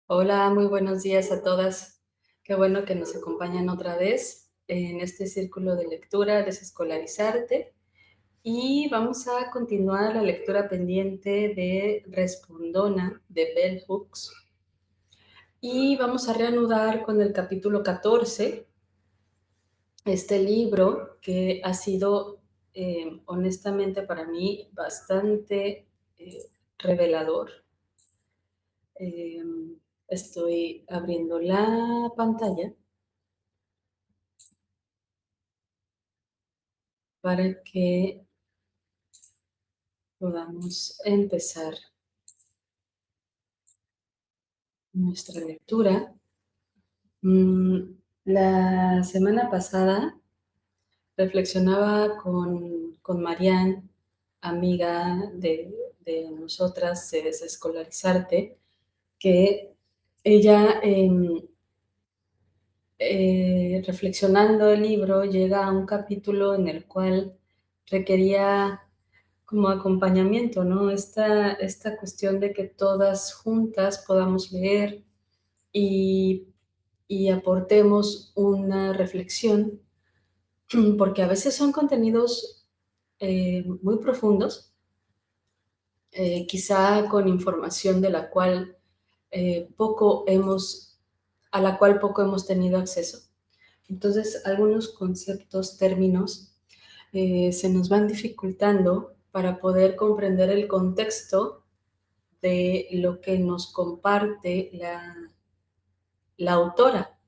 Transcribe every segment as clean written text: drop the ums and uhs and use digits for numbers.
Hola, muy buenos días a todas. Qué bueno que nos acompañan otra vez en este círculo de lectura, Desescolarizarte. Y vamos a continuar la lectura pendiente de Respondona de Bell Hooks. Y vamos a reanudar con el capítulo 14, este libro que ha sido, honestamente para mí, bastante revelador. Estoy abriendo la pantalla para que podamos empezar nuestra lectura. La semana pasada reflexionaba con Marianne, amiga de nosotras de Desescolarizarte, que ella, reflexionando el libro, llega a un capítulo en el cual requería como acompañamiento, ¿no? Esta cuestión de que todas juntas podamos leer y, y aportemos una reflexión, porque a veces son contenidos muy profundos, quizá con información de la cual a la cual poco hemos tenido acceso. Entonces, algunos conceptos, términos, se nos van dificultando para poder comprender el contexto de lo que nos comparte la autora.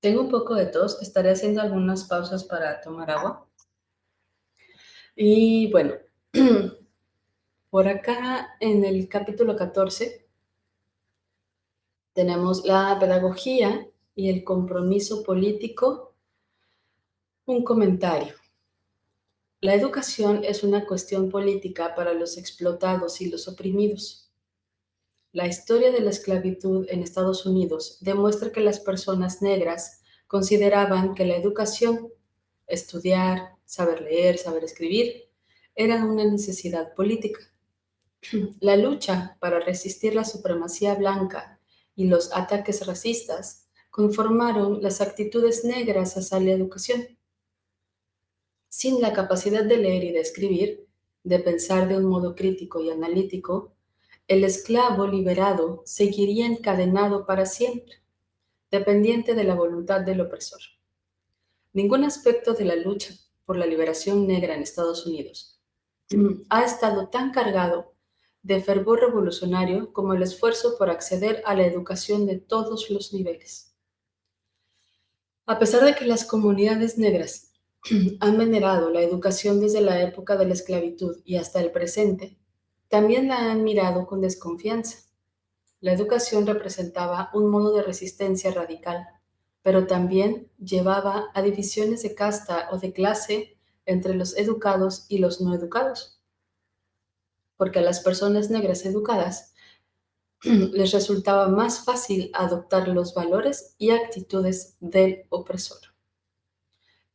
Tengo un poco de tos, estaré haciendo algunas pausas para tomar agua. Y bueno, por acá en el capítulo 14 tenemos la pedagogía y el compromiso político. Un comentario. La educación es una cuestión política para los explotados y los oprimidos. La historia de la esclavitud en Estados Unidos demuestra que las personas negras consideraban que la educación, estudiar, saber leer, saber escribir, era una necesidad política. La lucha para resistir la supremacía blanca y los ataques racistas conformaron las actitudes negras hacia la educación. Sin la capacidad de leer y de escribir, de pensar de un modo crítico y analítico, el esclavo liberado seguiría encadenado para siempre, dependiente de la voluntad del opresor. Ningún aspecto de la lucha por la liberación negra en Estados Unidos ha estado tan cargado de fervor revolucionario como el esfuerzo por acceder a la educación de todos los niveles. A pesar de que las comunidades negras han venerado la educación desde la época de la esclavitud y hasta el presente, también la han mirado con desconfianza. La educación representaba un modo de resistencia radical, pero también llevaba a divisiones de casta o de clase entre los educados y los no educados, porque a las personas negras educadas les resultaba más fácil adoptar los valores y actitudes del opresor.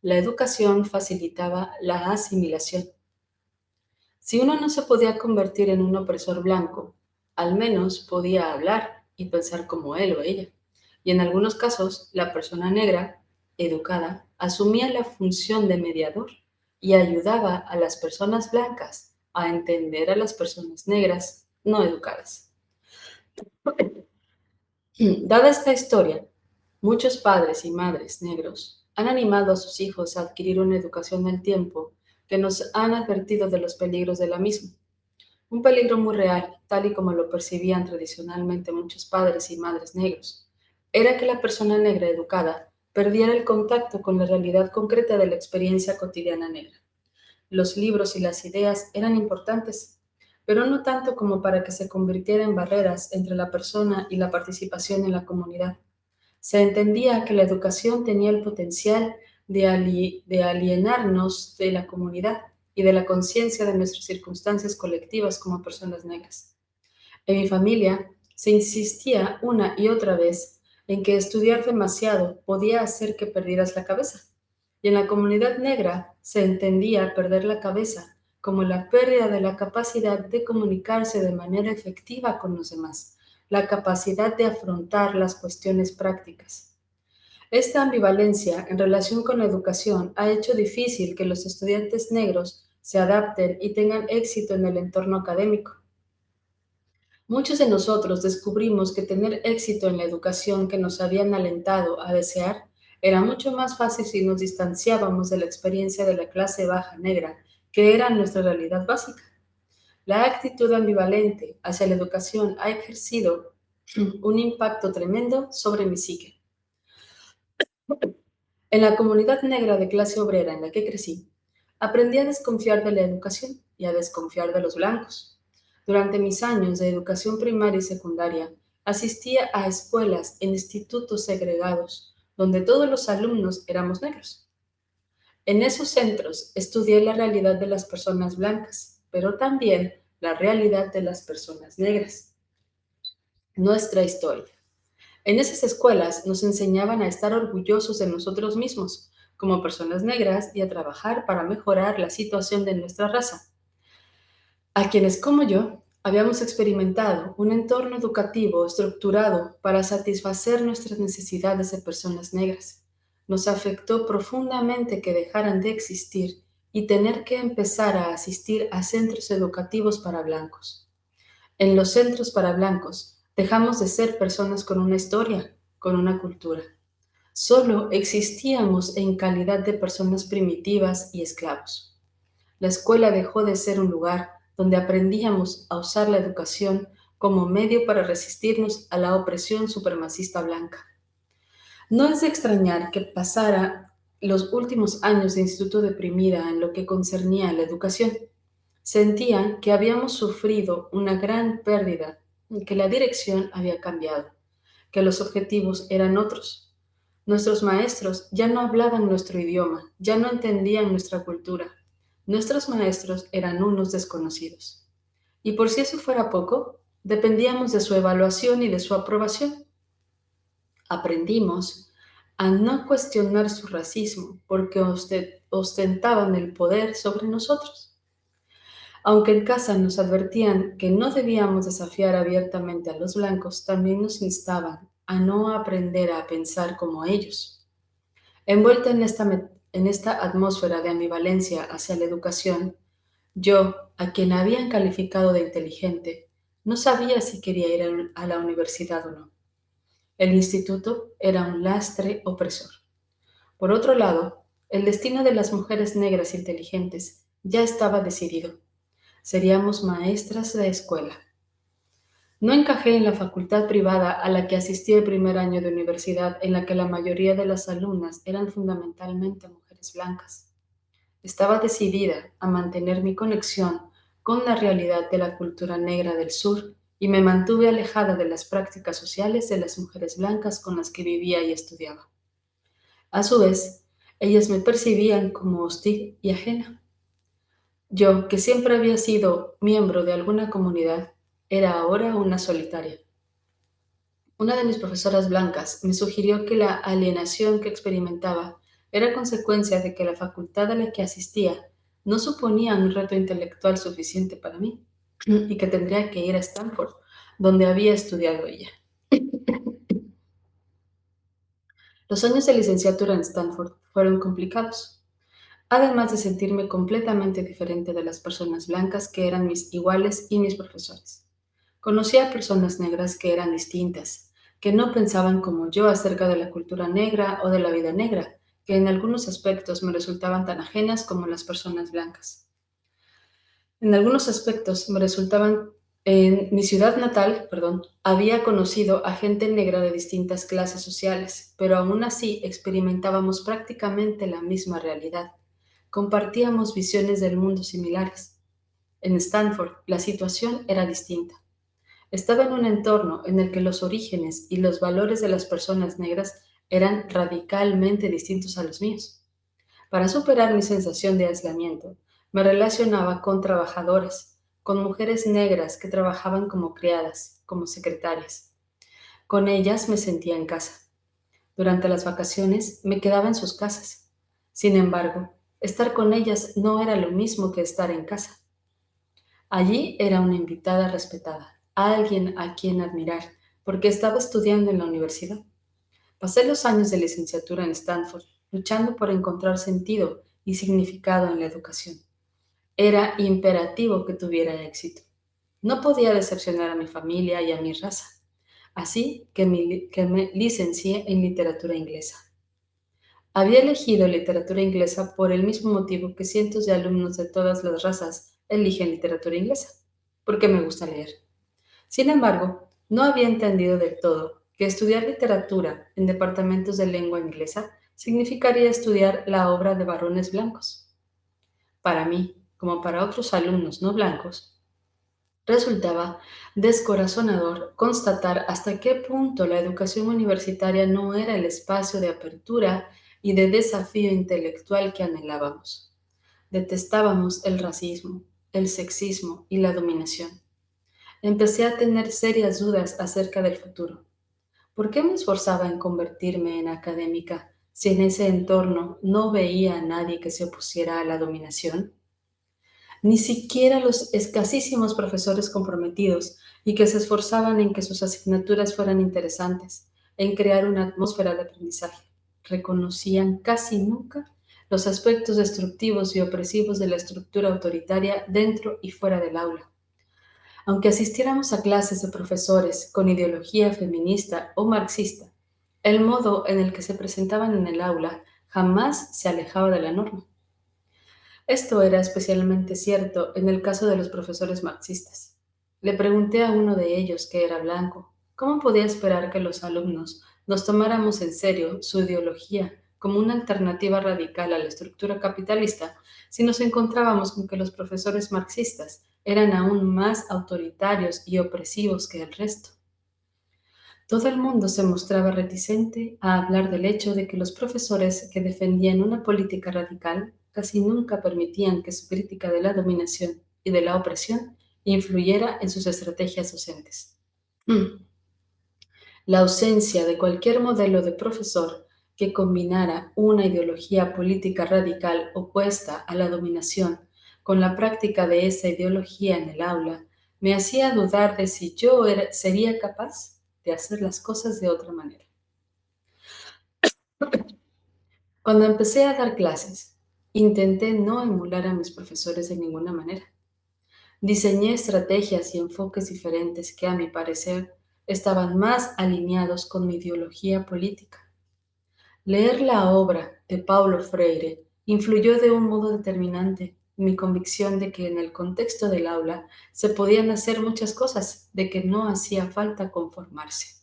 La educación facilitaba la asimilación. Si uno no se podía convertir en un opresor blanco, al menos podía hablar y pensar como él o ella. Y en algunos casos, la persona negra, educada, asumía la función de mediador y ayudaba a las personas blancas a entender a las personas negras no educadas. Dada esta historia, muchos padres y madres negros han animado a sus hijos a adquirir una educación al tiempo que nos han advertido de los peligros de la misma. Un peligro muy real, tal y como lo percibían tradicionalmente muchos padres y madres negros, era que la persona negra educada perdiera el contacto con la realidad concreta de la experiencia cotidiana negra. Los libros y las ideas eran importantes, pero no tanto como para que se convirtiera en barreras entre la persona y la participación en la comunidad. Se entendía que la educación tenía el potencial de alienarnos de la comunidad y de la conciencia de nuestras circunstancias colectivas como personas negras. En mi familia se insistía una y otra vez en que estudiar demasiado podía hacer que perdieras la cabeza. Y en la comunidad negra se entendía perder la cabeza como la pérdida de la capacidad de comunicarse de manera efectiva con los demás, la capacidad de afrontar las cuestiones prácticas. Esta ambivalencia en relación con la educación ha hecho difícil que los estudiantes negros se adapten y tengan éxito en el entorno académico. Muchos de nosotros descubrimos que tener éxito en la educación que nos habían alentado a desear era mucho más fácil si nos distanciábamos de la experiencia de la clase baja negra, que era nuestra realidad básica. La actitud ambivalente hacia la educación ha ejercido un impacto tremendo sobre mi psique. En la comunidad negra de clase obrera en la que crecí, aprendí a desconfiar de la educación y a desconfiar de los blancos. Durante mis años de educación primaria y secundaria, asistía a escuelas en institutos segregados, donde todos los alumnos éramos negros. En esos centros estudié la realidad de las personas blancas, pero también la realidad de las personas negras. Nuestra historia. En esas escuelas nos enseñaban a estar orgullosos de nosotros mismos como personas negras y a trabajar para mejorar la situación de nuestra raza. A quienes como yo habíamos experimentado un entorno educativo estructurado para satisfacer nuestras necesidades de personas negras, nos afectó profundamente que dejaran de existir y tener que empezar a asistir a centros educativos para blancos. En los centros para blancos, dejamos de ser personas con una historia, con una cultura. Solo existíamos en calidad de personas primitivas y esclavos. La escuela dejó de ser un lugar donde aprendíamos a usar la educación como medio para resistirnos a la opresión supremacista blanca. No es de extrañar que pasara los últimos años de instituto deprimida en lo que concernía a la educación. Sentía que habíamos sufrido una gran pérdida y que la dirección había cambiado, que los objetivos eran otros. Nuestros maestros ya no hablaban nuestro idioma, ya no entendían nuestra cultura. Nuestros maestros eran unos desconocidos. Y por si eso fuera poco, dependíamos de su evaluación y de su aprobación. Aprendimos a no cuestionar su racismo porque ostentaban el poder sobre nosotros. Aunque en casa nos advertían que no debíamos desafiar abiertamente a los blancos, también nos instaban a no aprender a pensar como ellos. Envuelta en esta atmósfera de ambivalencia hacia la educación, yo, a quien habían calificado de inteligente, no sabía si quería ir a la universidad o no. El instituto era un lastre opresor. Por otro lado, el destino de las mujeres negras inteligentes ya estaba decidido. Seríamos maestras de escuela. No encajé en la facultad privada a la que asistí el primer año de universidad, en la que la mayoría de las alumnas eran fundamentalmente mujeres blancas. Estaba decidida a mantener mi conexión con la realidad de la cultura negra del sur y me mantuve alejada de las prácticas sociales de las mujeres blancas con las que vivía y estudiaba. A su vez, ellas me percibían como hostil y ajena. Yo, que siempre había sido miembro de alguna comunidad, era ahora una solitaria. Una de mis profesoras blancas me sugirió que la alienación que experimentaba era consecuencia de que la facultad a la que asistía no suponía un reto intelectual suficiente para mí y que tendría que ir a Stanford, donde había estudiado ella. Los años de licenciatura en Stanford fueron complicados, además de sentirme completamente diferente de las personas blancas que eran mis iguales y mis profesores. Conocí a personas negras que eran distintas, que no pensaban como yo acerca de la cultura negra o de la vida negra, que en algunos aspectos me resultaban tan ajenas como las personas blancas. En algunos aspectos me resultaban, en mi ciudad natal, había conocido a gente negra de distintas clases sociales, pero aún así experimentábamos prácticamente la misma realidad. Compartíamos visiones del mundo similares. En Stanford, la situación era distinta. Estaba en un entorno en el que los orígenes y los valores de las personas negras eran radicalmente distintos a los míos. Para superar mi sensación de aislamiento, me relacionaba con trabajadoras, con mujeres negras que trabajaban como criadas, como secretarias. Con ellas me sentía en casa. Durante las vacaciones me quedaba en sus casas. Sin embargo, Estar con ellas no era lo mismo que estar en casa. Allí era una invitada respetada, alguien a quien admirar, porque estaba estudiando en la universidad. Pasé los años de licenciatura en Stanford, luchando por encontrar sentido y significado en la educación. Era imperativo que tuviera éxito. No podía decepcionar a mi familia y a mi raza. Así que me licencié en literatura inglesa. Había elegido literatura inglesa por el mismo motivo que cientos de alumnos de todas las razas eligen literatura inglesa, porque me gusta leer. Sin embargo, no había entendido del todo que estudiar literatura en departamentos de lengua inglesa significaría estudiar la obra de varones blancos. Para mí, como para otros alumnos no blancos, resultaba descorazonador constatar hasta qué punto la educación universitaria no era el espacio de apertura y de desafío intelectual que anhelábamos. Detestábamos el racismo, el sexismo y la dominación. Empecé a tener serias dudas acerca del futuro. ¿Por qué me esforzaba en convertirme en académica si en ese entorno no veía a nadie que se opusiera a la dominación? Ni siquiera los escasísimos profesores comprometidos y que se esforzaban en que sus asignaturas fueran interesantes, en crear una atmósfera de aprendizaje, reconocían casi nunca los aspectos destructivos y opresivos de la estructura autoritaria dentro y fuera del aula. Aunque asistiéramos a clases de profesores con ideología feminista o marxista, el modo en el que se presentaban en el aula jamás se alejaba de la norma. Esto era especialmente cierto en el caso de los profesores marxistas. Le pregunté a uno de ellos, que era blanco, cómo podía esperar que los alumnos nos tomáramos en serio su ideología como una alternativa radical a la estructura capitalista si nos encontrábamos con que los profesores marxistas eran aún más autoritarios y opresivos que el resto. Todo el mundo se mostraba reticente a hablar del hecho de que los profesores que defendían una política radical casi nunca permitían que su crítica de la dominación y de la opresión influyera en sus estrategias docentes. La ausencia de cualquier modelo de profesor que combinara una ideología política radical opuesta a la dominación con la práctica de esa ideología en el aula me hacía dudar de si sería capaz de hacer las cosas de otra manera. Cuando empecé a dar clases, intenté no emular a mis profesores de ninguna manera. Diseñé estrategias y enfoques diferentes que, a mi parecer, estaban más alineados con mi ideología política. Leer la obra de Paulo Freire influyó de un modo determinante en mi convicción de que en el contexto del aula se podían hacer muchas cosas, de que no hacía falta conformarse.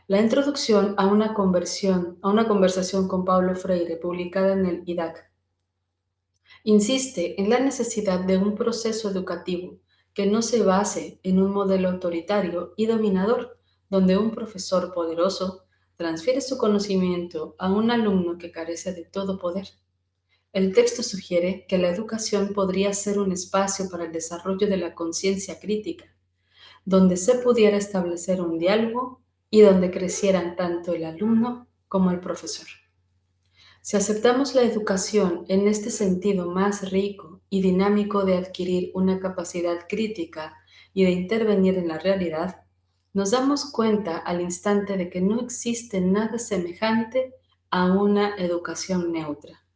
La introducción a una conversación con Paulo Freire, publicada en el IDAC, insiste en la necesidad de un proceso educativo que no se base en un modelo autoritario y dominador, donde un profesor poderoso transfiere su conocimiento a un alumno que carece de todo poder. El texto sugiere que la educación podría ser un espacio para el desarrollo de la conciencia crítica, donde se pudiera establecer un diálogo y donde crecieran tanto el alumno como el profesor. Si aceptamos la educación en este sentido más rico y dinámico de adquirir una capacidad crítica y de intervenir en la realidad, nos damos cuenta al instante de que no existe nada semejante a una educación neutra.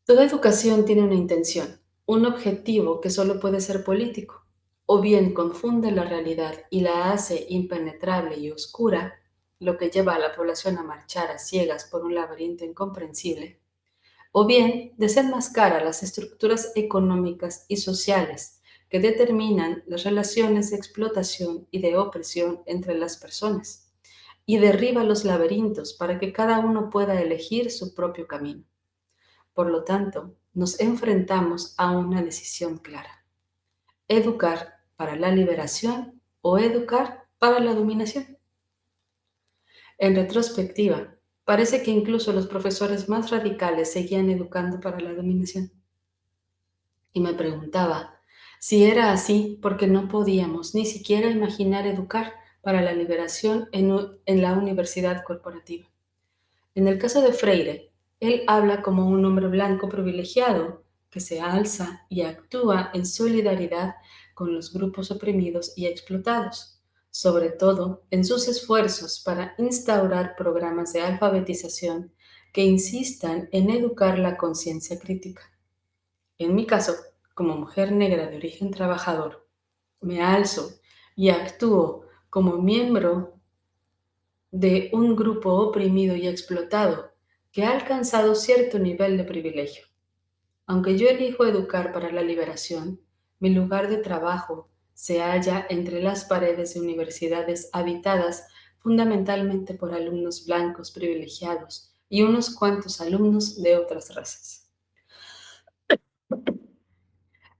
Toda educación tiene una intención, un objetivo que solo puede ser político, o bien confunde la realidad y la hace impenetrable y oscura, lo que lleva a la población a marchar a ciegas por un laberinto incomprensible, o bien desenmascara las estructuras económicas y sociales que determinan las relaciones de explotación y de opresión entre las personas, y derriba los laberintos para que cada uno pueda elegir su propio camino. Por lo tanto, nos enfrentamos a una decisión clara: educar para la liberación o educar para la dominación. En retrospectiva, parece que incluso los profesores más radicales seguían educando para la dominación. Y me preguntaba si era así porque no podíamos ni siquiera imaginar educar para la liberación en la universidad corporativa. En el caso de Freire, Él habla como un hombre blanco privilegiado que se alza y actúa en solidaridad con los grupos oprimidos y explotados, sobre todo en sus esfuerzos para instaurar programas de alfabetización que insistan en educar la conciencia crítica. En mi caso, como mujer negra de origen trabajador, me alzo y actúo como miembro de un grupo oprimido y explotado que ha alcanzado cierto nivel de privilegio. Aunque yo elijo educar para la liberación, mi lugar de trabajo se halla entre las paredes de universidades habitadas fundamentalmente por alumnos blancos privilegiados y unos cuantos alumnos de otras razas.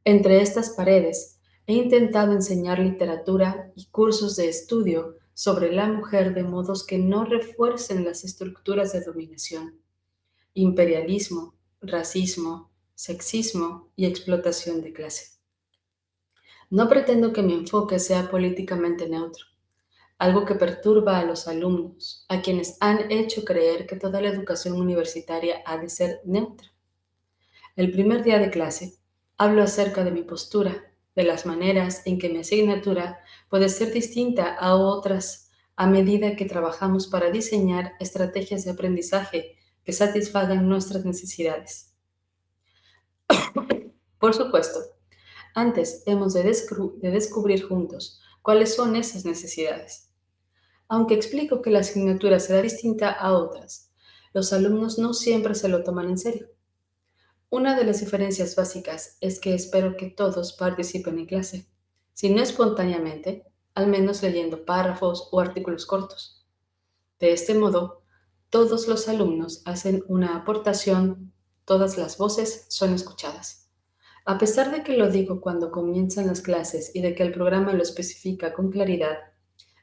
Entre estas paredes he intentado enseñar literatura y cursos de estudio sobre la mujer de modos que no refuercen las estructuras de dominación, imperialismo, racismo, sexismo y explotación de clase. No pretendo que mi enfoque sea políticamente neutro, algo que perturba a los alumnos, a quienes han hecho creer que toda la educación universitaria ha de ser neutra. El primer día de clase, hablo acerca de mi postura, de las maneras en que mi asignatura puede ser distinta a otras a medida que trabajamos para diseñar estrategias de aprendizaje que satisfagan nuestras necesidades. Por supuesto, antes hemos de descubrir juntos cuáles son esas necesidades. Aunque explico que la asignatura será distinta a otras, los alumnos no siempre se lo toman en serio. Una de las diferencias básicas es que espero que todos participen en clase, si no espontáneamente, al menos leyendo párrafos o artículos cortos. De este modo, todos los alumnos hacen una aportación, todas las voces son escuchadas. A pesar de que lo digo cuando comienzan las clases y de que el programa lo especifica con claridad,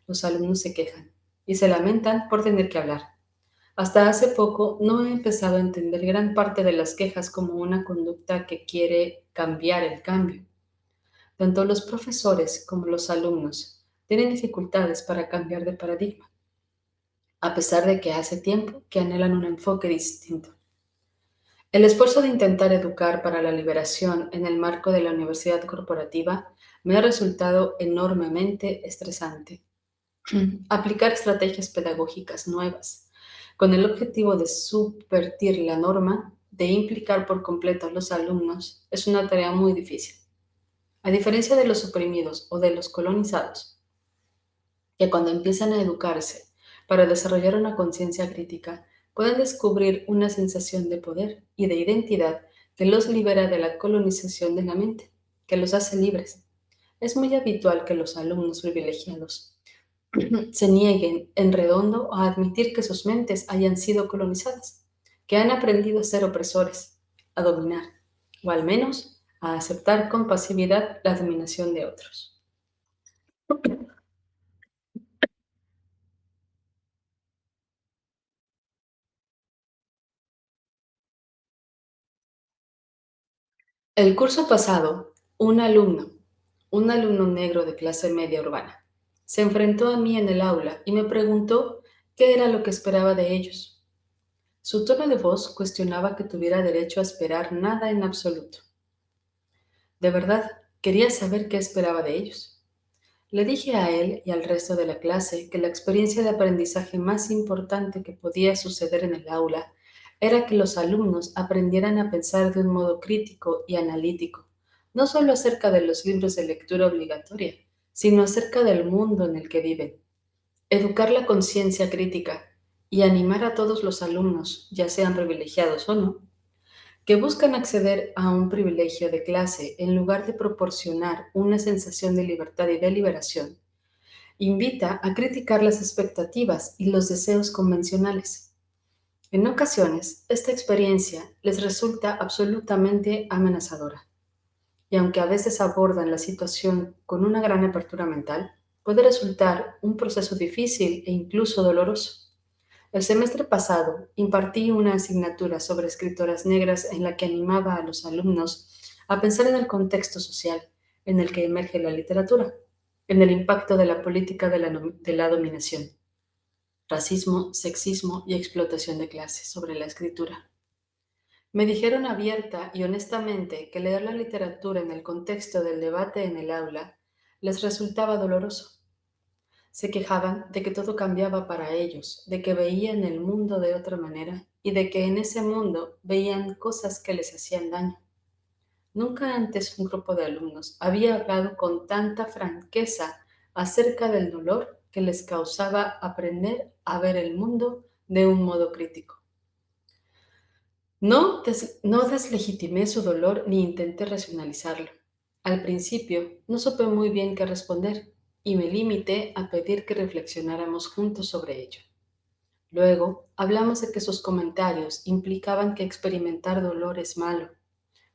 los alumnos se quejan y se lamentan por tener que hablar. Hasta hace poco no he empezado a entender gran parte de las quejas como una conducta que quiere cambiar el cambio. Tanto los profesores como los alumnos tienen dificultades para cambiar de paradigma, a pesar de que hace tiempo que anhelan un enfoque distinto. El esfuerzo de intentar educar para la liberación en el marco de la universidad corporativa me ha resultado enormemente estresante. Aplicar estrategias pedagógicas nuevas con el objetivo de subvertir la norma, de implicar por completo a los alumnos, es una tarea muy difícil. A diferencia de los oprimidos o de los colonizados, que cuando empiezan a educarse para desarrollar una conciencia crítica, pueden descubrir una sensación de poder y de identidad que los libera de la colonización de la mente, que los hace libres. Es muy habitual que los alumnos privilegiados se nieguen en redondo a admitir que sus mentes hayan sido colonizadas, que han aprendido a ser opresores, a dominar, o al menos a aceptar con pasividad la dominación de otros. El curso pasado, un alumno negro de clase media urbana, se enfrentó a mí en el aula y me preguntó qué era lo que esperaba de ellos. Su tono de voz cuestionaba que tuviera derecho a esperar nada en absoluto. De verdad, quería saber qué esperaba de ellos. Le dije a él y al resto de la clase que la experiencia de aprendizaje más importante que podía suceder en el aula era que los alumnos aprendieran a pensar de un modo crítico y analítico, no solo acerca de los libros de lectura obligatoria, sino acerca del mundo en el que viven. Educar la conciencia crítica y animar a todos los alumnos, ya sean privilegiados o no, que buscan acceder a un privilegio de clase en lugar de proporcionar una sensación de libertad y de liberación, invita a criticar las expectativas y los deseos convencionales. En ocasiones, esta experiencia les resulta absolutamente amenazadora, y aunque a veces abordan la situación con una gran apertura mental, puede resultar un proceso difícil e incluso doloroso. El semestre pasado impartí una asignatura sobre escritoras negras en la que animaba a los alumnos a pensar en el contexto social en el que emerge la literatura, en el impacto de la política de la dominación, racismo, sexismo y explotación de clases sobre la escritura. Me dijeron abierta y honestamente que leer la literatura en el contexto del debate en el aula les resultaba doloroso. Se quejaban de que todo cambiaba para ellos, de que veían el mundo de otra manera y de que en ese mundo veían cosas que les hacían daño. Nunca antes un grupo de alumnos había hablado con tanta franqueza acerca del dolor que les causaba aprender a ver el mundo de un modo crítico. No deslegitimé su dolor ni intenté racionalizarlo. Al principio no supe muy bien qué responder y me limité a pedir que reflexionáramos juntos sobre ello. Luego hablamos de que sus comentarios implicaban que experimentar dolor es malo,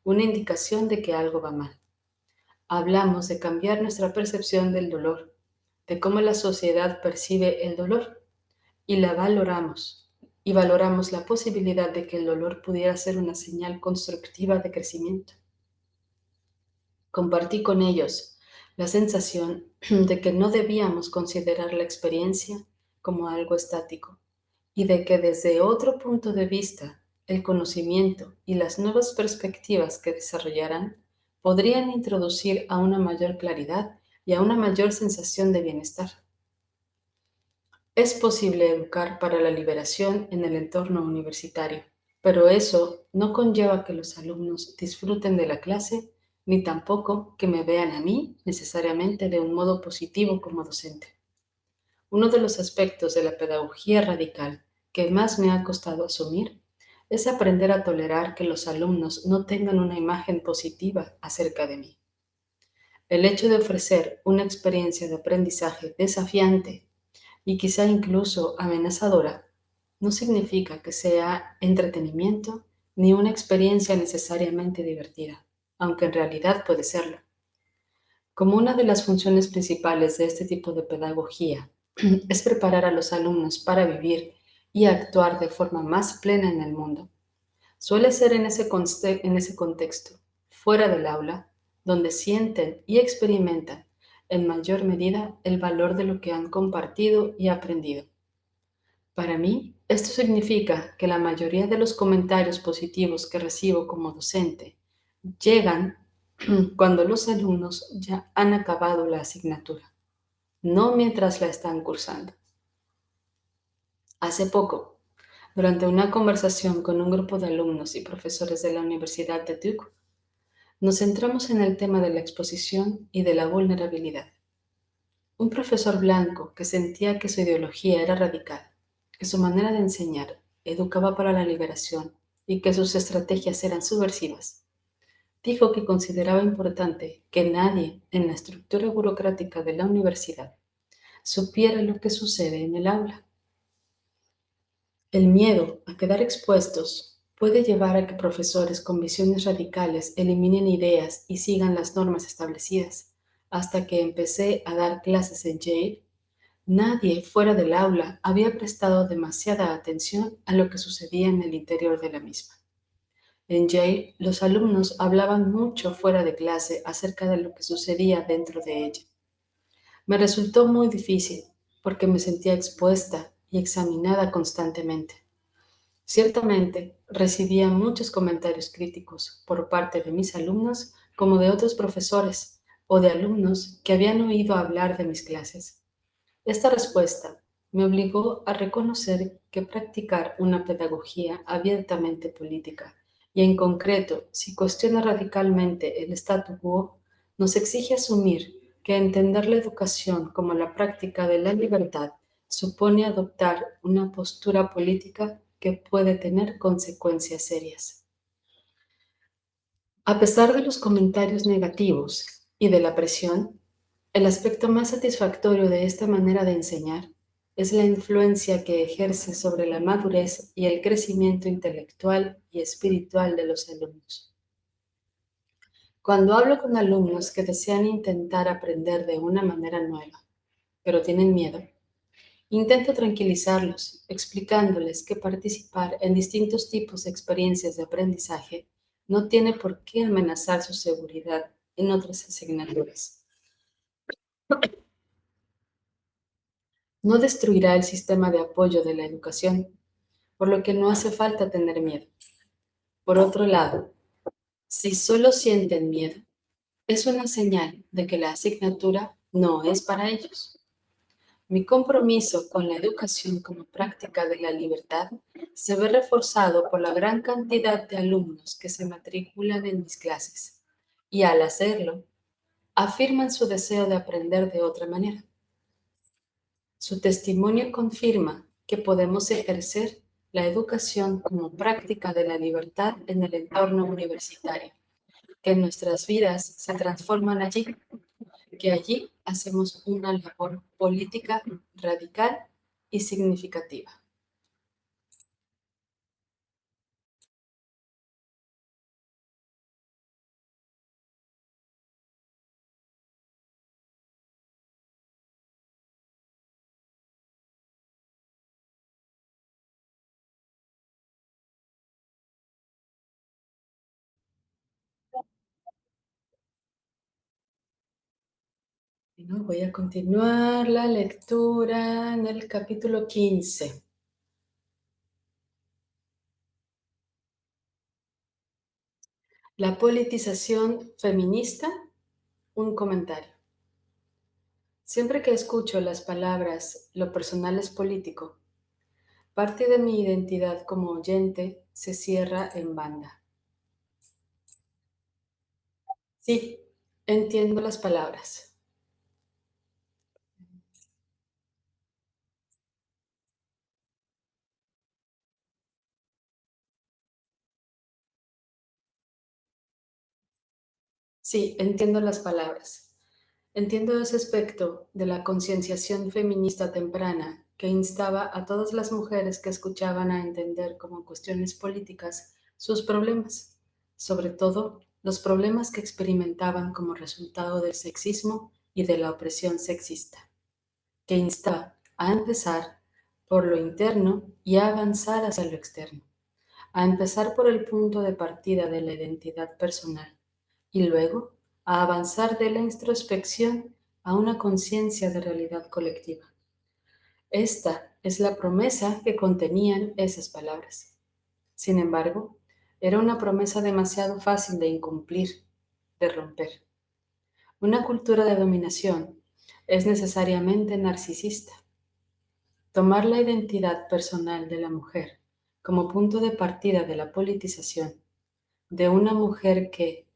una indicación de que algo va mal. Hablamos de cambiar nuestra percepción del dolor, de cómo la sociedad percibe el dolor y la valoramos, y valoramos la posibilidad de que el dolor pudiera ser una señal constructiva de crecimiento. Compartí con ellos la sensación de que no debíamos considerar la experiencia como algo estático y de que desde otro punto de vista el conocimiento y las nuevas perspectivas que desarrollarán podrían introducir a una mayor claridad y a una mayor sensación de bienestar. Es posible educar para la liberación en el entorno universitario, pero eso no conlleva que los alumnos disfruten de la clase, ni tampoco que me vean a mí necesariamente de un modo positivo como docente. Uno de los aspectos de la pedagogía radical que más me ha costado asumir es aprender a tolerar que los alumnos no tengan una imagen positiva acerca de mí. El hecho de ofrecer una experiencia de aprendizaje desafiante y quizá incluso amenazadora, no significa que sea entretenimiento ni una experiencia necesariamente divertida, aunque en realidad puede serlo. Como una de las funciones principales de este tipo de pedagogía es preparar a los alumnos para vivir y actuar de forma más plena en el mundo, suele ser en ese contexto, fuera del aula, donde sienten y experimentan en mayor medida el valor de lo que han compartido y aprendido. Para mí, esto significa que la mayoría de los comentarios positivos que recibo como docente llegan cuando los alumnos ya han acabado la asignatura, no mientras la están cursando. Hace poco, durante una conversación con un grupo de alumnos y profesores de la Universidad de Duke, nos centramos en el tema de la exposición y de la vulnerabilidad. Un profesor blanco que sentía que su ideología era radical, que su manera de enseñar educaba para la liberación y que sus estrategias eran subversivas, dijo que consideraba importante que nadie en la estructura burocrática de la universidad supiera lo que sucede en el aula. El miedo a quedar expuestos puede llevar a que profesores con visiones radicales eliminen ideas y sigan las normas establecidas. Hasta que empecé a dar clases en Yale, nadie fuera del aula había prestado demasiada atención a lo que sucedía en el interior de la misma. En Yale, los alumnos hablaban mucho fuera de clase acerca de lo que sucedía dentro de ella. Me resultó muy difícil porque me sentía expuesta y examinada constantemente. Ciertamente, recibía muchos comentarios críticos por parte de mis alumnos como de otros profesores o de alumnos que habían oído hablar de mis clases. Esta respuesta me obligó a reconocer que practicar una pedagogía abiertamente política y en concreto si cuestiona radicalmente el statu quo, nos exige asumir que entender la educación como la práctica de la libertad supone adoptar una postura política que puede tener consecuencias serias. A pesar de los comentarios negativos y de la presión, el aspecto más satisfactorio de esta manera de enseñar es la influencia que ejerce sobre la madurez y el crecimiento intelectual y espiritual de los alumnos. Cuando hablo con alumnos que desean intentar aprender de una manera nueva, pero tienen miedo, intento tranquilizarlos, explicándoles que participar en distintos tipos de experiencias de aprendizaje no tiene por qué amenazar su seguridad en otras asignaturas. No destruirá el sistema de apoyo de la educación, por lo que no hace falta tener miedo. Por otro lado, si solo sienten miedo, es una señal de que la asignatura no es para ellos. Mi compromiso con la educación como práctica de la libertad se ve reforzado por la gran cantidad de alumnos que se matriculan en mis clases y al hacerlo, afirman su deseo de aprender de otra manera. Su testimonio confirma que podemos ejercer la educación como práctica de la libertad en el entorno universitario, que nuestras vidas se transforman allí, que allí hacemos una labor política radical y significativa. Bueno, voy a continuar la lectura en el capítulo 15. La politización feminista, un comentario. Siempre que escucho las palabras "lo personal es político", parte de mi identidad como oyente se cierra en banda. Sí, entiendo las palabras. Sí, entiendo las palabras. Entiendo ese aspecto de la concienciación feminista temprana que instaba a todas las mujeres que escuchaban a entender como cuestiones políticas sus problemas, sobre todo los problemas que experimentaban como resultado del sexismo y de la opresión sexista, que instaba a empezar por lo interno y a avanzar hacia lo externo, a empezar por el punto de partida de la identidad personal y luego a avanzar de la introspección a una conciencia de realidad colectiva. Esta es la promesa que contenían esas palabras. Sin embargo, era una promesa demasiado fácil de incumplir, de romper. Una cultura de dominación es necesariamente narcisista. Tomar la identidad personal de la mujer como punto de partida de la politización de una mujer que,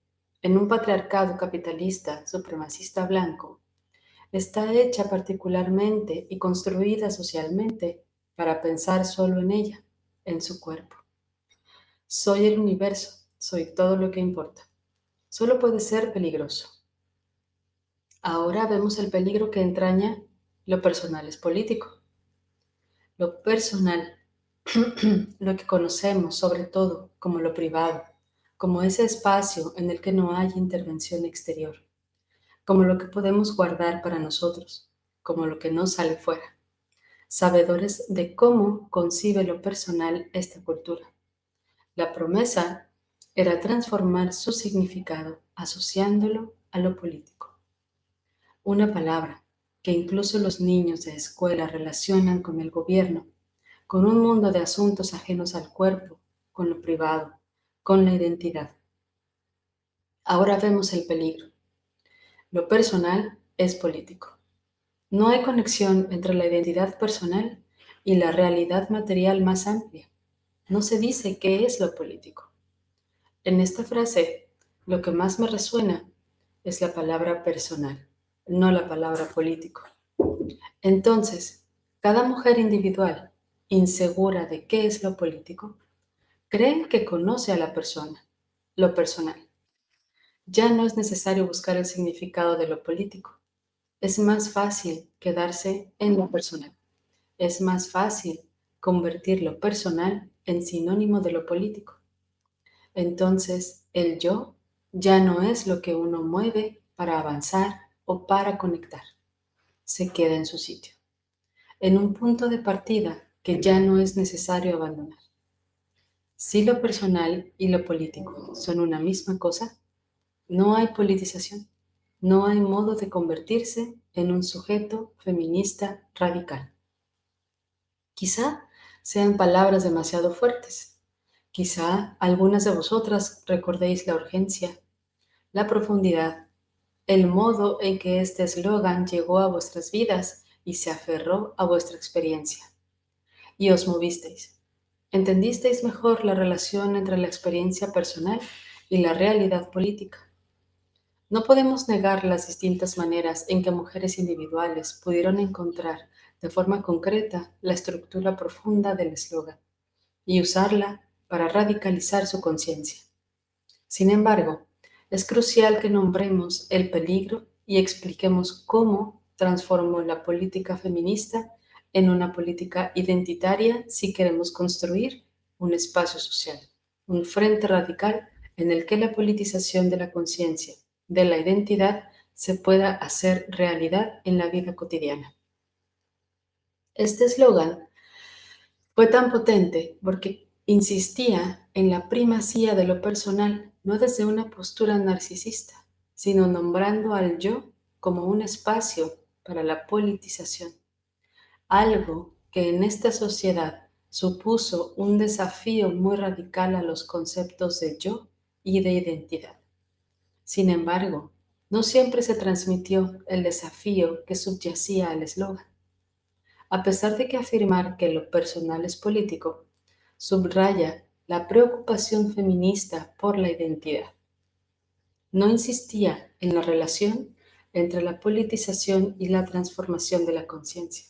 en un patriarcado capitalista supremacista blanco, está hecha particularmente y construida socialmente para pensar solo en ella, en su cuerpo. Soy el universo, soy todo lo que importa. Solo puede ser peligroso. Ahora vemos el peligro que entraña lo personal es político. Lo personal, lo que conocemos sobre todo como lo privado, como ese espacio en el que no hay intervención exterior, como lo que podemos guardar para nosotros, como lo que no sale fuera, sabedores de cómo concibe lo personal esta cultura. La promesa era transformar su significado asociándolo a lo político. Una palabra que incluso los niños de escuela relacionan con el gobierno, con un mundo de asuntos ajenos al cuerpo, con lo privado, con la identidad. Ahora vemos el peligro. Lo personal es político. No hay conexión entre la identidad personal y la realidad material más amplia. No se dice qué es lo político. En esta frase, lo que más me resuena es la palabra personal, no la palabra político. Entonces, cada mujer individual, insegura de qué es lo político, cree que conoce a la persona, lo personal. Ya no es necesario buscar el significado de lo político. Es más fácil quedarse en lo personal. Es más fácil convertir lo personal en sinónimo de lo político. Entonces, el yo ya no es lo que uno mueve para avanzar o para conectar. Se queda en su sitio, en un punto de partida que ya no es necesario abandonar. Si lo personal y lo político son una misma cosa, no hay politización, no hay modo de convertirse en un sujeto feminista radical. Quizá sean palabras demasiado fuertes, Quizá algunas de vosotras recordéis la urgencia, la profundidad, el modo en que este eslogan llegó a vuestras vidas y se aferró a vuestra experiencia. Y os movisteis. Entendisteis mejor la relación entre la experiencia personal y la realidad política. No podemos negar las distintas maneras en que mujeres individuales pudieron encontrar de forma concreta la estructura profunda del eslogan y usarla para radicalizar su conciencia. Sin embargo, es crucial que nombremos el peligro y expliquemos cómo transformó la política feminista en una política identitaria si queremos construir un espacio social, un frente radical en el que la politización de la conciencia, de la identidad, se pueda hacer realidad en la vida cotidiana. Este eslogan fue tan potente porque insistía en la primacía de lo personal, no desde una postura narcisista, sino nombrando al yo como un espacio para la politización, algo que en esta sociedad supuso un desafío muy radical a los conceptos de yo y de identidad. Sin embargo, no siempre se transmitió el desafío que subyacía al eslogan. A pesar de que afirmar que lo personal es político, subraya la preocupación feminista por la identidad. No insistía en la relación entre la politización y la transformación de la conciencia.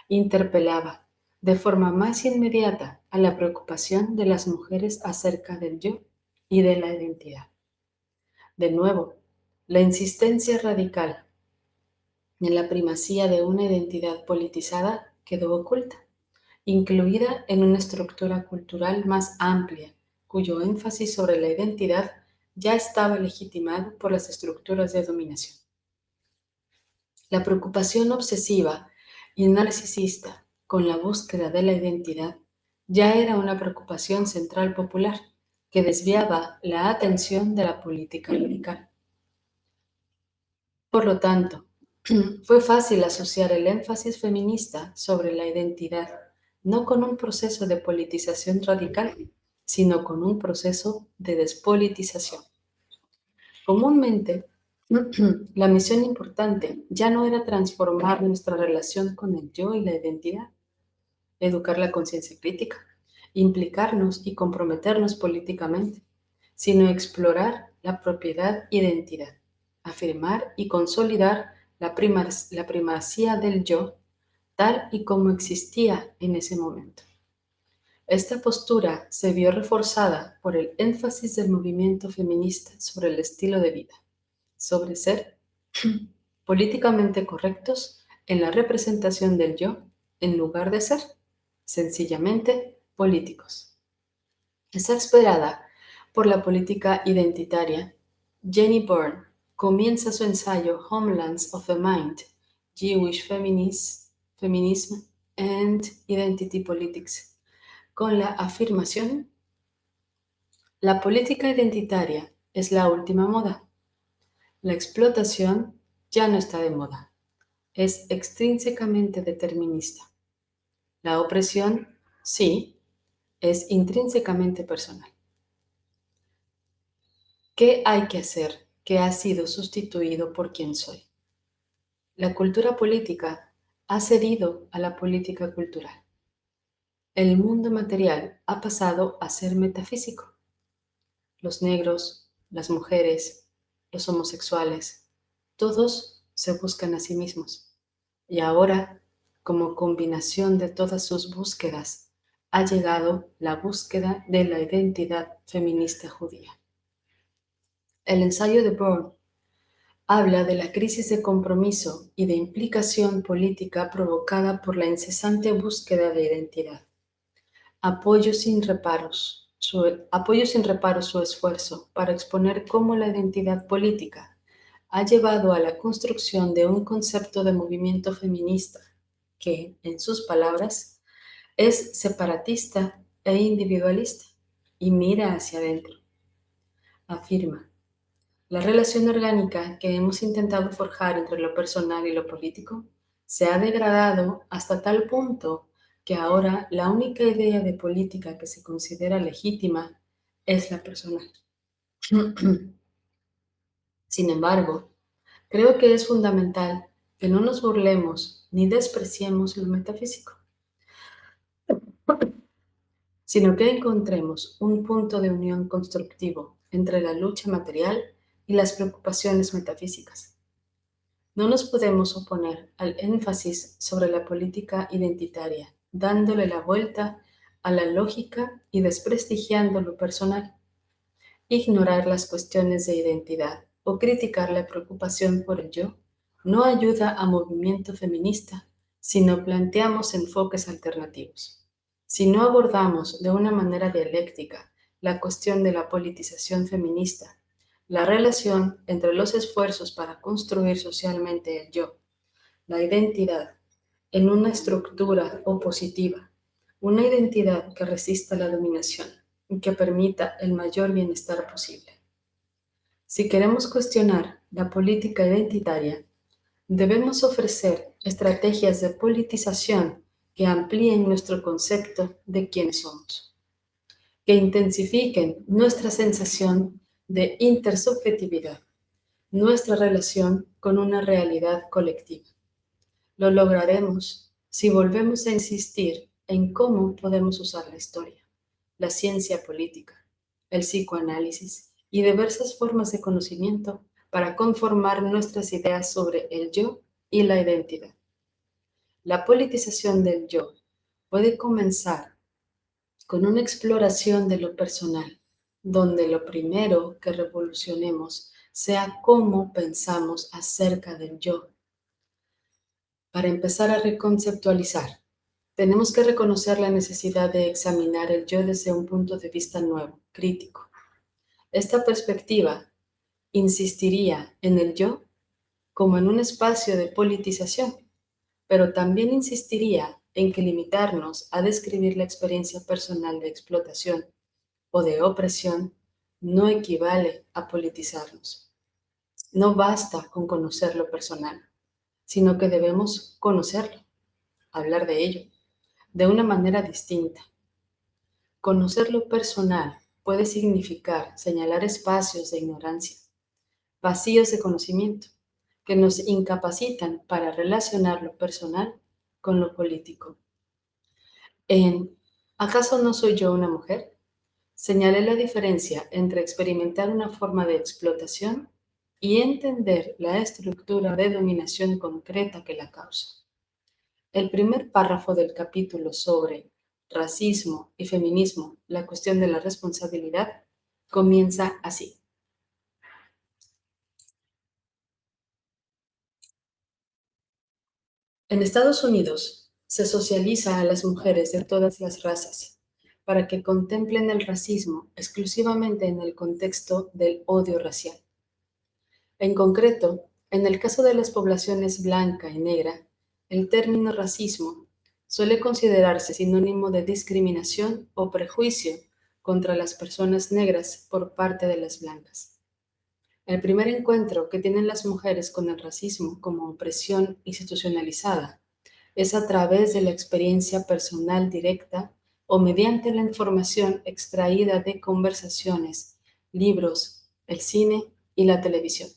Interpelaba de forma más inmediata a la preocupación de las mujeres acerca del yo y de la identidad. De nuevo, la insistencia radical en la primacía de una identidad politizada quedó oculta, incluida en una estructura cultural más amplia, cuyo énfasis sobre la identidad ya estaba legitimado por las estructuras de dominación. La preocupación obsesiva y narcisista con la búsqueda de la identidad ya era una preocupación central popular que desviaba la atención de la política radical. Por lo tanto, fue fácil asociar el énfasis feminista sobre la identidad no con un proceso de politización radical, sino con un proceso de despolitización. Comúnmente, la misión importante ya no era transformar nuestra relación con el yo y la identidad, educar la conciencia crítica, implicarnos y comprometernos políticamente, sino explorar la propiedad identidad, afirmar y consolidar la primacía del yo tal y como existía en ese momento. Esta postura se vio reforzada por el énfasis del movimiento feminista sobre el estilo de vida, sobre ser políticamente correctos en la representación del yo en lugar de ser sencillamente políticos. Exasperada por la política identitaria, Jenny Byrne comienza su ensayo Homelands of the Mind, Jewish Feminism and Identity Politics, con la afirmación: la política identitaria es la última moda. La explotación ya no está de moda. Es extrínsecamente determinista. La opresión, sí, es intrínsecamente personal. ¿Qué hay que hacer que ha sido sustituido por quien soy? La cultura política ha cedido a la política cultural. El mundo material ha pasado a ser metafísico. Los negros, las mujeres, los homosexuales, todos se buscan a sí mismos. Y ahora, como combinación de todas sus búsquedas, ha llegado la búsqueda de la identidad feminista judía. El ensayo de Byrne habla de la crisis de compromiso y de implicación política provocada por la incesante búsqueda de identidad. Apoyo sin reparos su esfuerzo para exponer cómo la identidad política ha llevado a la construcción de un concepto de movimiento feminista que, en sus palabras, es separatista e individualista y mira hacia adentro. Afirma: la relación orgánica que hemos intentado forjar entre lo personal y lo político se ha degradado hasta tal punto que ahora la única idea de política que se considera legítima es la personal. Sin embargo, creo que es fundamental que no nos burlemos ni despreciemos lo metafísico, sino que encontremos un punto de unión constructivo entre la lucha material y las preocupaciones metafísicas. No nos podemos oponer al énfasis sobre la política identitaria, dándole la vuelta a la lógica y desprestigiando lo personal, ignorar las cuestiones de identidad o criticar la preocupación por el yo no ayuda a movimiento feminista si no planteamos enfoques alternativos. Si no abordamos de una manera dialéctica la cuestión de la politización feminista, la relación entre los esfuerzos para construir socialmente el yo, la identidad, en una estructura opositiva, una identidad que resista la dominación y que permita el mayor bienestar posible. Si queremos cuestionar la política identitaria, debemos ofrecer estrategias de politización que amplíen nuestro concepto de quiénes somos, que intensifiquen nuestra sensación de intersubjetividad, nuestra relación con una realidad colectiva. Lo lograremos si volvemos a insistir en cómo podemos usar la historia, la ciencia política, el psicoanálisis y diversas formas de conocimiento para conformar nuestras ideas sobre el yo y la identidad. La politización del yo puede comenzar con una exploración de lo personal, donde lo primero que revolucionemos sea cómo pensamos acerca del yo. Para empezar a reconceptualizar, tenemos que reconocer la necesidad de examinar el yo desde un punto de vista nuevo, crítico. Esta perspectiva insistiría en el yo como en un espacio de politización, pero también insistiría en que limitarnos a describir la experiencia personal de explotación o de opresión no equivale a politizarnos. No basta con conocer lo personal, sino que debemos conocerlo, hablar de ello, de una manera distinta. Conocer lo personal puede significar señalar espacios de ignorancia, vacíos de conocimiento, que nos incapacitan para relacionar lo personal con lo político. En ¿Acaso no soy yo una mujer? Señalé la diferencia entre experimentar una forma de explotación y entender la estructura de dominación concreta que la causa. El primer párrafo del capítulo sobre racismo y feminismo, la cuestión de la responsabilidad, comienza así. En Estados Unidos se socializa a las mujeres de todas las razas para que contemplen el racismo exclusivamente en el contexto del odio racial. En concreto, en el caso de las poblaciones blanca y negra, el término racismo suele considerarse sinónimo de discriminación o prejuicio contra las personas negras por parte de las blancas. El primer encuentro que tienen las mujeres con el racismo como opresión institucionalizada es a través de la experiencia personal directa o mediante la información extraída de conversaciones, libros, el cine y la televisión.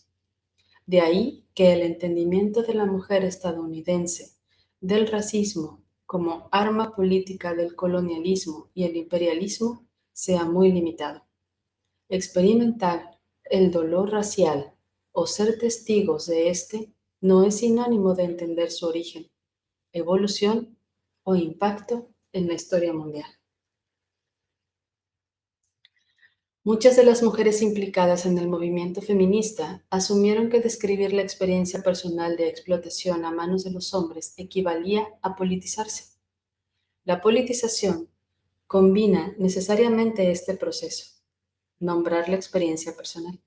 De ahí que el entendimiento de la mujer estadounidense del racismo como arma política del colonialismo y el imperialismo sea muy limitado. Experimentar el dolor racial o ser testigos de este no es sinónimo de entender su origen, evolución o impacto en la historia mundial. Muchas de las mujeres implicadas en el movimiento feminista asumieron que describir la experiencia personal de explotación a manos de los hombres equivalía a politizarse. La politización combina necesariamente este proceso, nombrar la experiencia personal,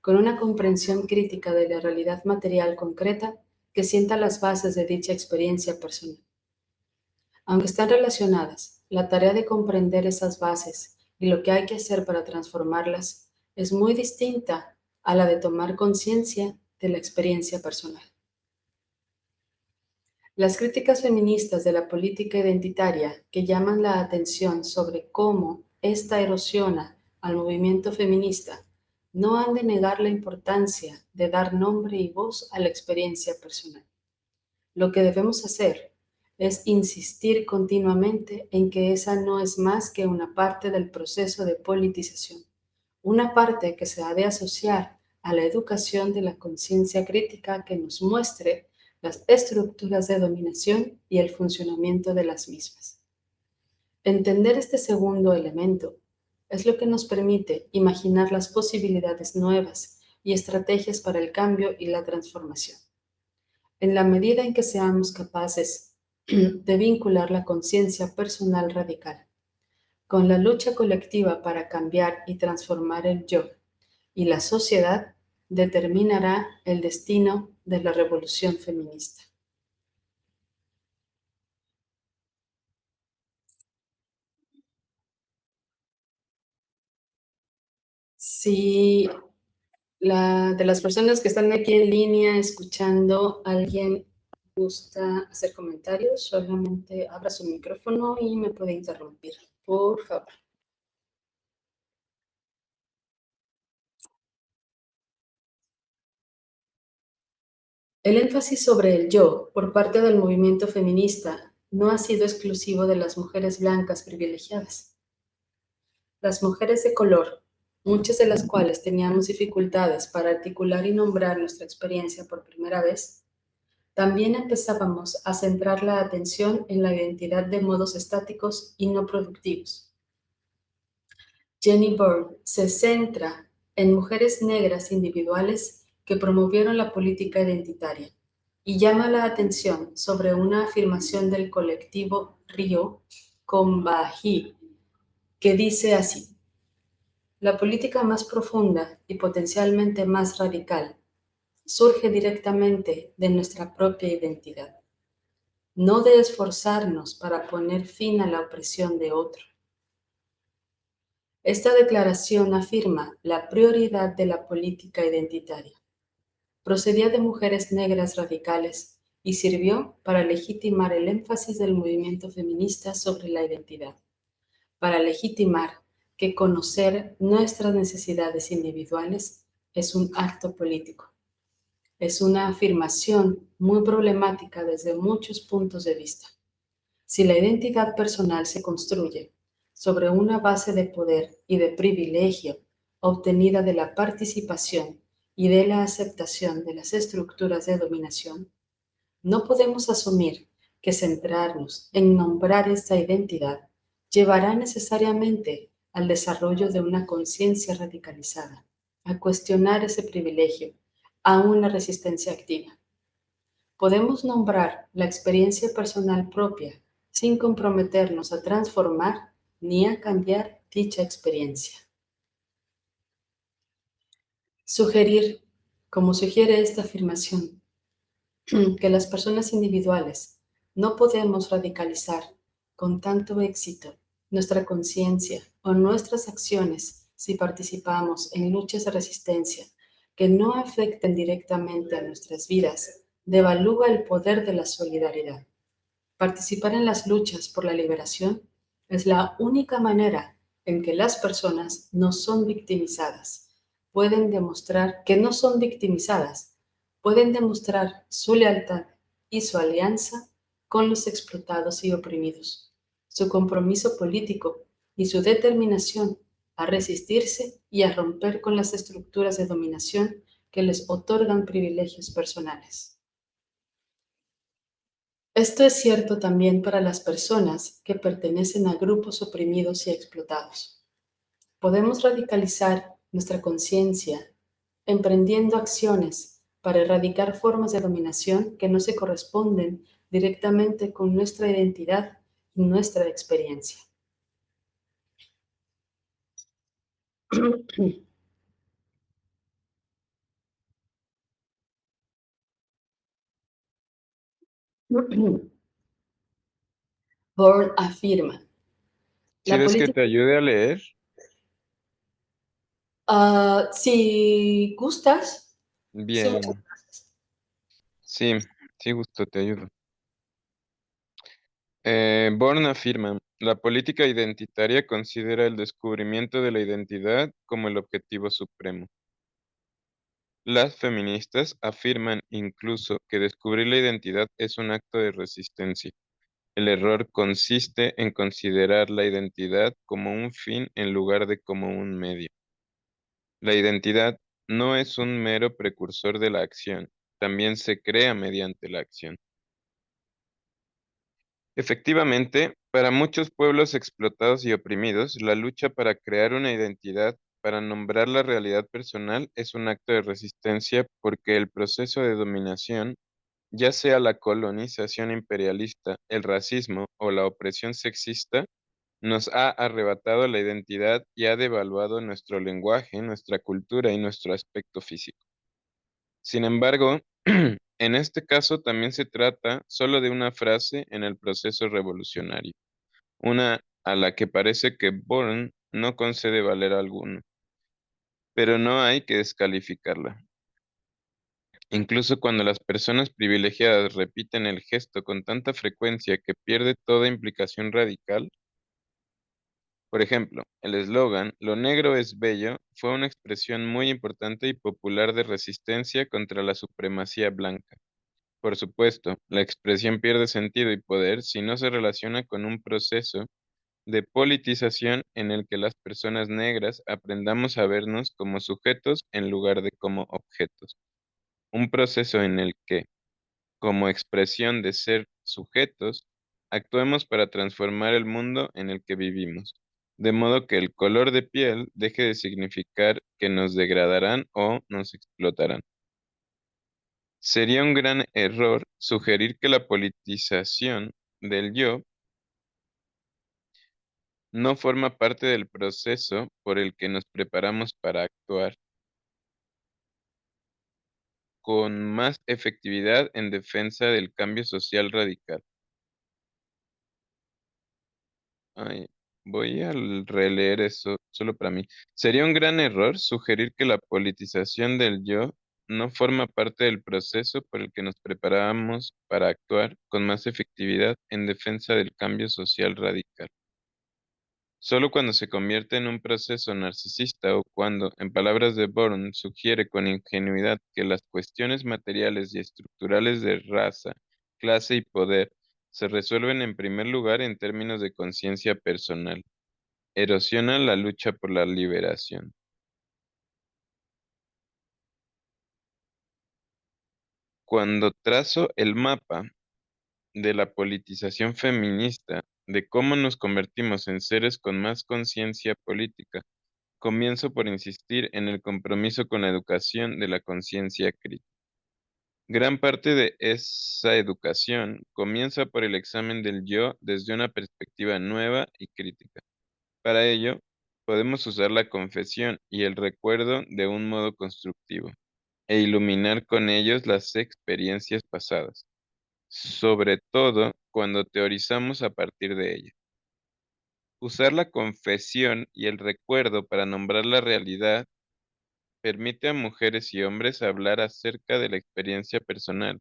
con una comprensión crítica de la realidad material concreta que sienta las bases de dicha experiencia personal. Aunque están relacionadas, la tarea de comprender esas bases y lo que hay que hacer para transformarlas es muy distinta a la de tomar conciencia de la experiencia personal. Las críticas feministas de la política identitaria que llaman la atención sobre cómo esta erosiona al movimiento feminista no han de negar la importancia de dar nombre y voz a la experiencia personal. Lo que debemos hacer es insistir continuamente en que esa no es más que una parte del proceso de politización, una parte que se ha de asociar a la educación de la conciencia crítica que nos muestre las estructuras de dominación y el funcionamiento de las mismas. Entender este segundo elemento es lo que nos permite imaginar las posibilidades nuevas y estrategias para el cambio y la transformación. En la medida en que seamos capaces de vincular la conciencia personal radical con la lucha colectiva para cambiar y transformar el yo y la sociedad, determinará el destino de la revolución feminista. Si de las personas que están aquí en línea escuchando, alguien gusta hacer comentarios, solamente abra su micrófono y me puede interrumpir, por favor. El énfasis sobre el yo por parte del movimiento feminista no ha sido exclusivo de las mujeres blancas privilegiadas. Las mujeres de color, muchas de las cuales teníamos dificultades para articular y nombrar nuestra experiencia por primera vez, también empezábamos a centrar la atención en la identidad de modos estáticos y no productivos. Jenny Byrne se centra en mujeres negras individuales que promovieron la política identitaria y llama la atención sobre una afirmación del colectivo Río Combahee que dice así: la política más profunda y potencialmente más radical surge directamente de nuestra propia identidad, no de esforzarnos para poner fin a la opresión de otro. Esta declaración afirma la prioridad de la política identitaria. Procedía de mujeres negras radicales y sirvió para legitimar el énfasis del movimiento feminista sobre la identidad, para legitimar que conocer nuestras necesidades individuales es un acto político. Es una afirmación muy problemática desde muchos puntos de vista. Si la identidad personal se construye sobre una base de poder y de privilegio obtenida de la participación y de la aceptación de las estructuras de dominación, no podemos asumir que centrarnos en nombrar esta identidad llevará necesariamente al desarrollo de una conciencia radicalizada, a cuestionar ese privilegio, a una resistencia activa. Podemos nombrar la experiencia personal propia sin comprometernos a transformar ni a cambiar dicha experiencia. Sugerir, como sugiere esta afirmación, que las personas individuales no podemos radicalizar con tanto éxito nuestra conciencia o nuestras acciones si participamos en luchas de resistencia que no afecten directamente a nuestras vidas, devalúa el poder de la solidaridad. Participar en las luchas por la liberación es la única manera en que las personas no son victimizadas. Pueden demostrar que no son victimizadas, pueden demostrar su lealtad y su alianza con los explotados y oprimidos, su compromiso político y su determinación a resistirse y a romper con las estructuras de dominación que les otorgan privilegios personales. Esto es cierto también para las personas que pertenecen a grupos oprimidos y explotados. Podemos radicalizar nuestra conciencia emprendiendo acciones para erradicar formas de dominación que no se corresponden directamente con nuestra identidad y nuestra experiencia. Bourne afirma, la ¿Quieres que política... te ayude a leer? Si gustas, sí, muchas Bien, gracias. sí, sí, justo te ayudo. Born afirma, la política identitaria considera el descubrimiento de la identidad como el objetivo supremo. Las feministas afirman incluso que descubrir la identidad es un acto de resistencia. El error consiste en considerar la identidad como un fin en lugar de como un medio. La identidad no es un mero precursor de la acción, también se crea mediante la acción. Efectivamente, para muchos pueblos explotados y oprimidos, la lucha para crear una identidad, para nombrar la realidad personal, es un acto de resistencia porque el proceso de dominación, ya sea la colonización imperialista, el racismo o la opresión sexista, nos ha arrebatado la identidad y ha devaluado nuestro lenguaje, nuestra cultura y nuestro aspecto físico. Sin embargo, en este caso también se trata solo de una frase en el proceso revolucionario, una a la que parece que Bourne no concede valor alguno, pero no hay que descalificarla. Incluso cuando las personas privilegiadas repiten el gesto con tanta frecuencia que pierde toda implicación radical. Por ejemplo, el eslogan "Lo negro es bello" fue una expresión muy importante y popular de resistencia contra la supremacía blanca. Por supuesto, la expresión pierde sentido y poder si no se relaciona con un proceso de politización en el que las personas negras aprendamos a vernos como sujetos en lugar de como objetos. Un proceso en el que, como expresión de ser sujetos, actuemos para transformar el mundo en el que vivimos, de modo que el color de piel deje de significar que nos degradarán o nos explotarán. Sería un gran error sugerir que la politización del yo no forma parte del proceso por el que nos preparamos para actuar con más efectividad en defensa del cambio social radical. Ay, voy a releer eso solo para mí. Sería un gran error sugerir que la politización del yo no forma parte del proceso por el que nos preparamos para actuar con más efectividad en defensa del cambio social radical. Solo cuando se convierte en un proceso narcisista o cuando, en palabras de Bourne, sugiere con ingenuidad que las cuestiones materiales y estructurales de raza, clase y poder se resuelven en primer lugar en términos de conciencia personal, erosiona la lucha por la liberación. Cuando trazo el mapa de la politización feminista, de cómo nos convertimos en seres con más conciencia política, comienzo por insistir en el compromiso con la educación de la conciencia crítica. Gran parte de esa educación comienza por el examen del yo desde una perspectiva nueva y crítica. Para ello, podemos usar la confesión y el recuerdo de un modo constructivo e iluminar con ellos las experiencias pasadas, sobre todo cuando teorizamos a partir de ellas. Usar la confesión y el recuerdo para nombrar la realidad permite a mujeres y hombres hablar acerca de la experiencia personal,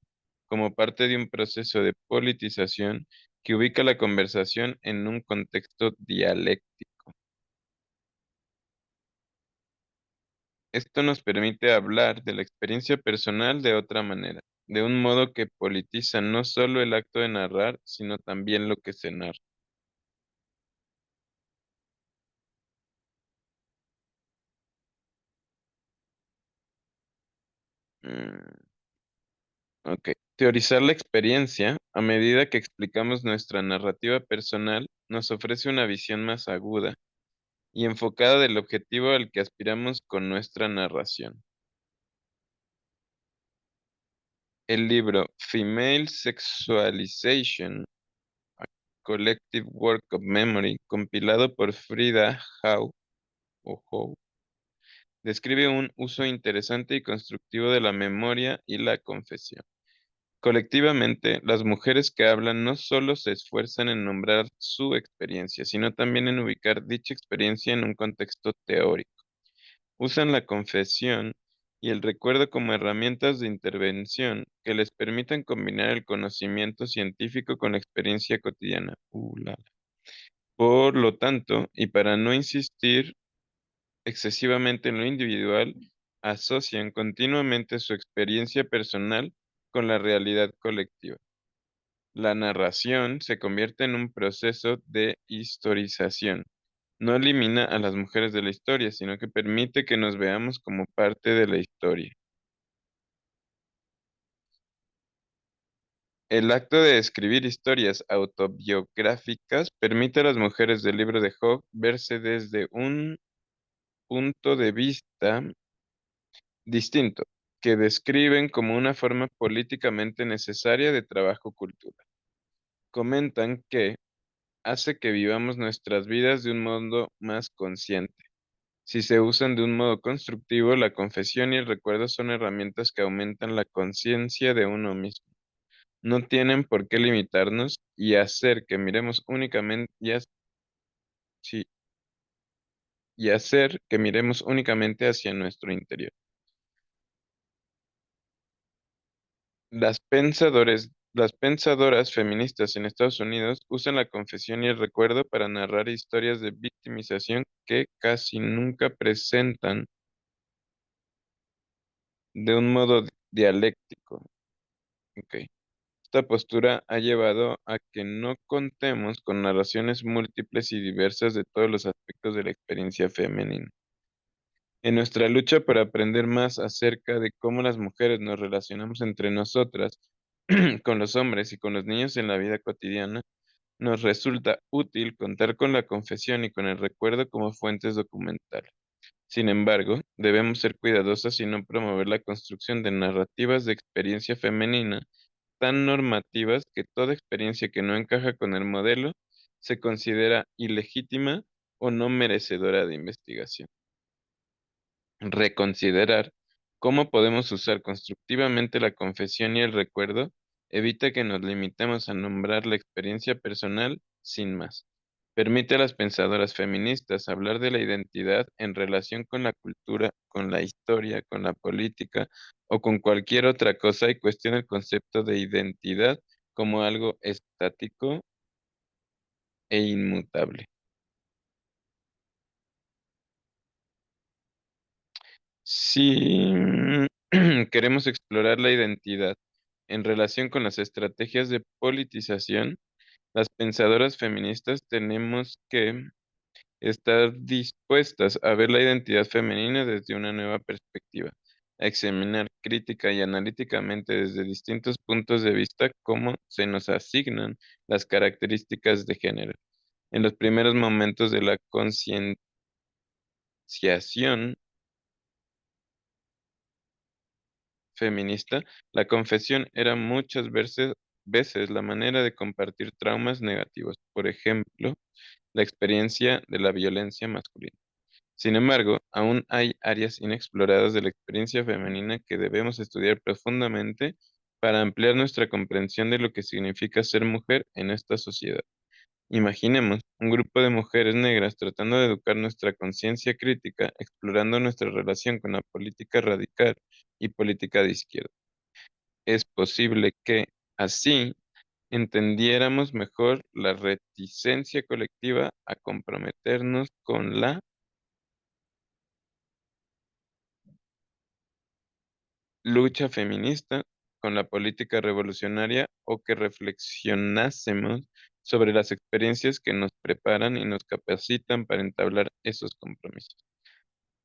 como parte de un proceso de politización que ubica la conversación en un contexto dialéctico. Esto nos permite hablar de la experiencia personal de otra manera, de un modo que politiza no solo el acto de narrar, sino también lo que se narra. Mm, ok. Teorizar la experiencia, a medida que explicamos nuestra narrativa personal, nos ofrece una visión más aguda y enfocada del objetivo al que aspiramos con nuestra narración. El libro Female Sexualization, A Collective Work of Memory, compilado por Frida Howe, describe un uso interesante y constructivo de la memoria y la confesión. Colectivamente, las mujeres que hablan no solo se esfuerzan en nombrar su experiencia, sino también en ubicar dicha experiencia en un contexto teórico. Usan la confesión y el recuerdo como herramientas de intervención que les permitan combinar el conocimiento científico con la experiencia cotidiana. Por lo tanto, y para no insistir excesivamente en lo individual, asocian continuamente su experiencia personal con la realidad colectiva. La narración se convierte en un proceso de historización. No elimina a las mujeres de la historia, sino que permite que nos veamos como parte de la historia. El acto de escribir historias autobiográficas permite a las mujeres del libro de Job verse desde un punto de vista distinto, que describen como una forma políticamente necesaria de trabajo cultural. Comentan que hace que vivamos nuestras vidas de un modo más consciente. Si se usan de un modo constructivo, la confesión y el recuerdo son herramientas que aumentan la conciencia de uno mismo. No tienen por qué limitarnos y hacer que miremos únicamente sí, y hacer que miremos únicamente hacia nuestro interior. Las pensadoras feministas en Estados Unidos usan la confesión y el recuerdo para narrar historias de victimización que casi nunca presentan de un modo dialéctico. Ok. Esta postura ha llevado a que no contemos con narraciones múltiples y diversas de todos los aspectos de la experiencia femenina. En nuestra lucha por aprender más acerca de cómo las mujeres nos relacionamos entre nosotras, con los hombres y con los niños en la vida cotidiana, nos resulta útil contar con la confesión y con el recuerdo como fuentes documentales. Sin embargo, debemos ser cuidadosos y no promover la construcción de narrativas de experiencia femenina tan normativas que toda experiencia que no encaja con el modelo se considera ilegítima o no merecedora de investigación. Reconsiderar cómo podemos usar constructivamente la confesión y el recuerdo evita que nos limitemos a nombrar la experiencia personal sin más. Permite a las pensadoras feministas hablar de la identidad en relación con la cultura, con la historia, con la política o con cualquier otra cosa y cuestiona el concepto de identidad como algo estático e inmutable. Si queremos explorar la identidad en relación con las estrategias de politización, las pensadoras feministas tenemos que estar dispuestas a ver la identidad femenina desde una nueva perspectiva, a examinar crítica y analíticamente desde distintos puntos de vista cómo se nos asignan las características de género. En los primeros momentos de la concienciación feminista, la confesión era veces la manera de compartir traumas negativos, por ejemplo, la experiencia de la violencia masculina. Sin embargo, aún hay áreas inexploradas de la experiencia femenina que debemos estudiar profundamente para ampliar nuestra comprensión de lo que significa ser mujer en esta sociedad. Imaginemos un grupo de mujeres negras tratando de educar nuestra conciencia crítica, explorando nuestra relación con la política radical y política de izquierda. Es posible que, así, entendiéramos mejor la reticencia colectiva a comprometernos con la lucha feminista, con la política revolucionaria o que reflexionásemos sobre las experiencias que nos preparan y nos capacitan para entablar esos compromisos.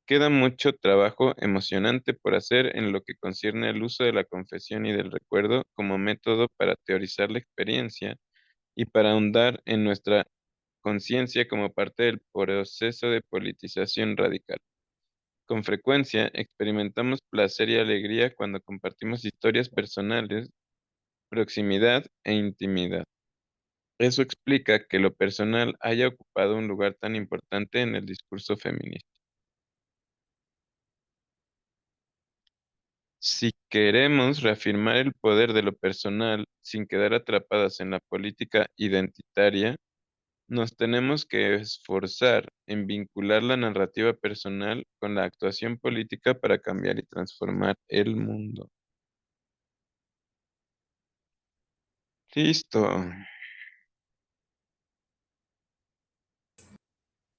Queda mucho trabajo emocionante por hacer en lo que concierne al uso de la confesión y del recuerdo como método para teorizar la experiencia y para ahondar en nuestra conciencia como parte del proceso de politización radical. Con frecuencia experimentamos placer y alegría cuando compartimos historias personales, proximidad e intimidad. Eso explica que lo personal haya ocupado un lugar tan importante en el discurso feminista. Si queremos reafirmar el poder de lo personal sin quedar atrapadas en la política identitaria, Nos tenemos que esforzar en vincular la narrativa personal con la actuación política para cambiar y transformar el mundo. Listo.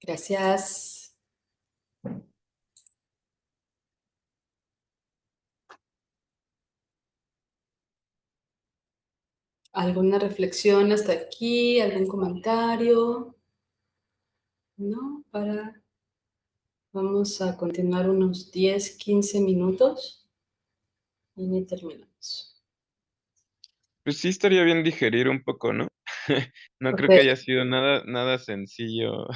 Gracias. ¿Alguna reflexión hasta aquí? ¿Algún comentario? ¿No? Vamos a continuar unos 10, 15 minutos y terminamos. Pues sí estaría bien digerir un poco, ¿no? No Ok. creo que haya sido nada sencillo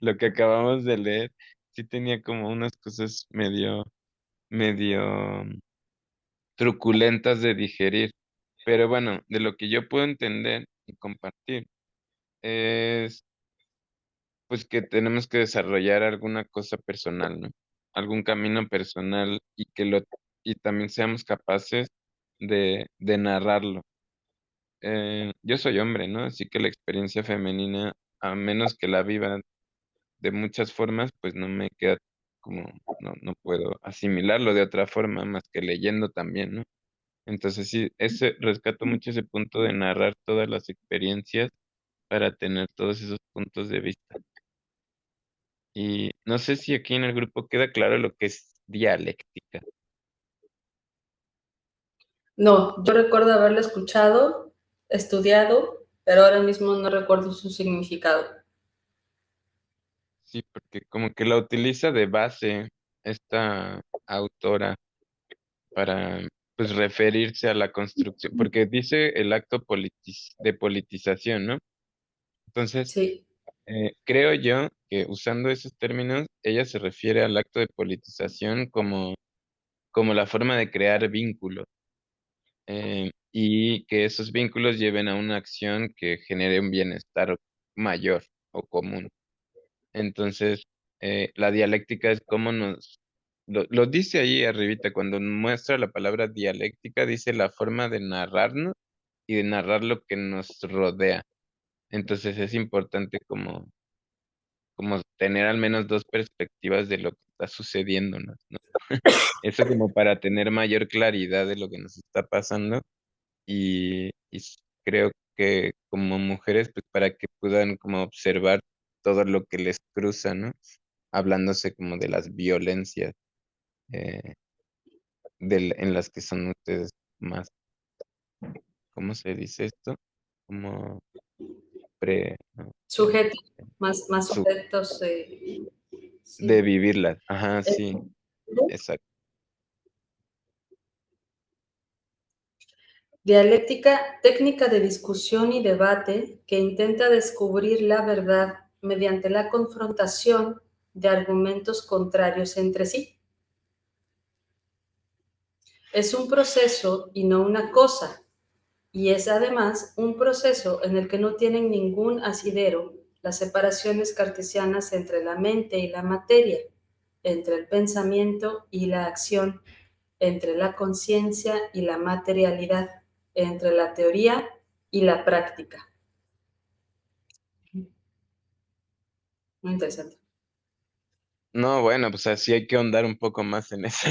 lo que acabamos de leer. Sí tenía como unas cosas medio truculentas de digerir. Pero bueno, de lo que yo puedo entender y compartir es pues que tenemos que desarrollar alguna cosa personal, ¿no? Algún camino personal y también seamos capaces de narrarlo. Yo soy hombre, ¿no? Así que la experiencia femenina, a menos que la viva de muchas formas, pues no me queda como, no puedo asimilarlo de otra forma más que leyendo también, ¿no? Entonces sí, rescato mucho ese punto de narrar todas las experiencias para tener todos esos puntos de vista. Y no sé si aquí en el grupo queda claro lo que es dialéctica. No, yo recuerdo haberlo escuchado, estudiado, pero ahora mismo no recuerdo su significado. Sí, porque como que la utiliza de base esta autora para pues referirse a la construcción, porque dice el acto de politización, ¿no? Entonces, Sí, creo yo que usando esos términos, ella se refiere al acto de politización como la forma de crear vínculos, y que esos vínculos lleven a una acción que genere un bienestar mayor o común. Entonces, la dialéctica es cómo lo dice ahí arribita, cuando muestra la palabra dialéctica, dice la forma de narrarnos y de narrar lo que nos rodea. Entonces es importante como tener al menos dos perspectivas de lo que está sucediéndonos, ¿no? Eso como para tener mayor claridad de lo que nos está pasando creo que como mujeres, pues para que puedan como observar todo lo que les cruza, ¿no? Hablándose como de las violencias eh, en las que son ustedes más, ¿cómo se dice esto? Como no, sujetos, más su- sujetos, de sí. vivirlas. Ajá, Eh, sí, exacto. Dialéctica, técnica de discusión y debate que intenta descubrir la verdad mediante la confrontación de argumentos contrarios entre sí. Es un proceso y no una cosa, y es además un proceso en el que no tienen ningún asidero las separaciones cartesianas entre la mente y la materia, entre el pensamiento y la acción, entre la conciencia y la materialidad, entre la teoría y la práctica. Muy interesante. No, bueno, pues así hay que ahondar un poco más en eso,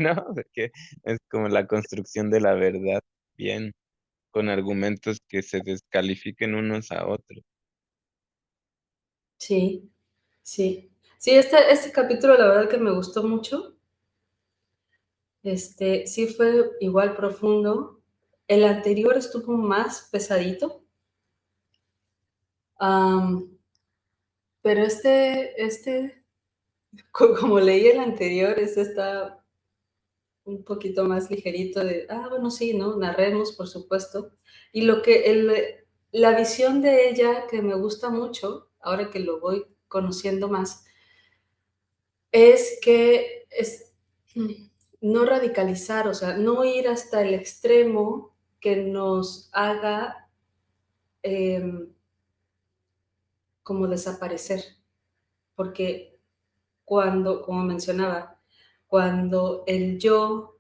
¿no? Porque es como la construcción de la verdad, bien, con argumentos que se descalifiquen unos a otros. Sí, sí. Sí, este capítulo la verdad que me gustó mucho. Sí fue igual profundo. El anterior estuvo más pesadito. Am, pero como leí el anterior, este está un poquito más ligerito de, bueno, sí, ¿no? Narremos, por supuesto. Y la visión de ella que me gusta mucho, ahora que lo voy conociendo más, es que no radicalizar, o sea, no ir hasta el extremo que nos haga em, como desaparecer, porque como mencionaba, cuando el yo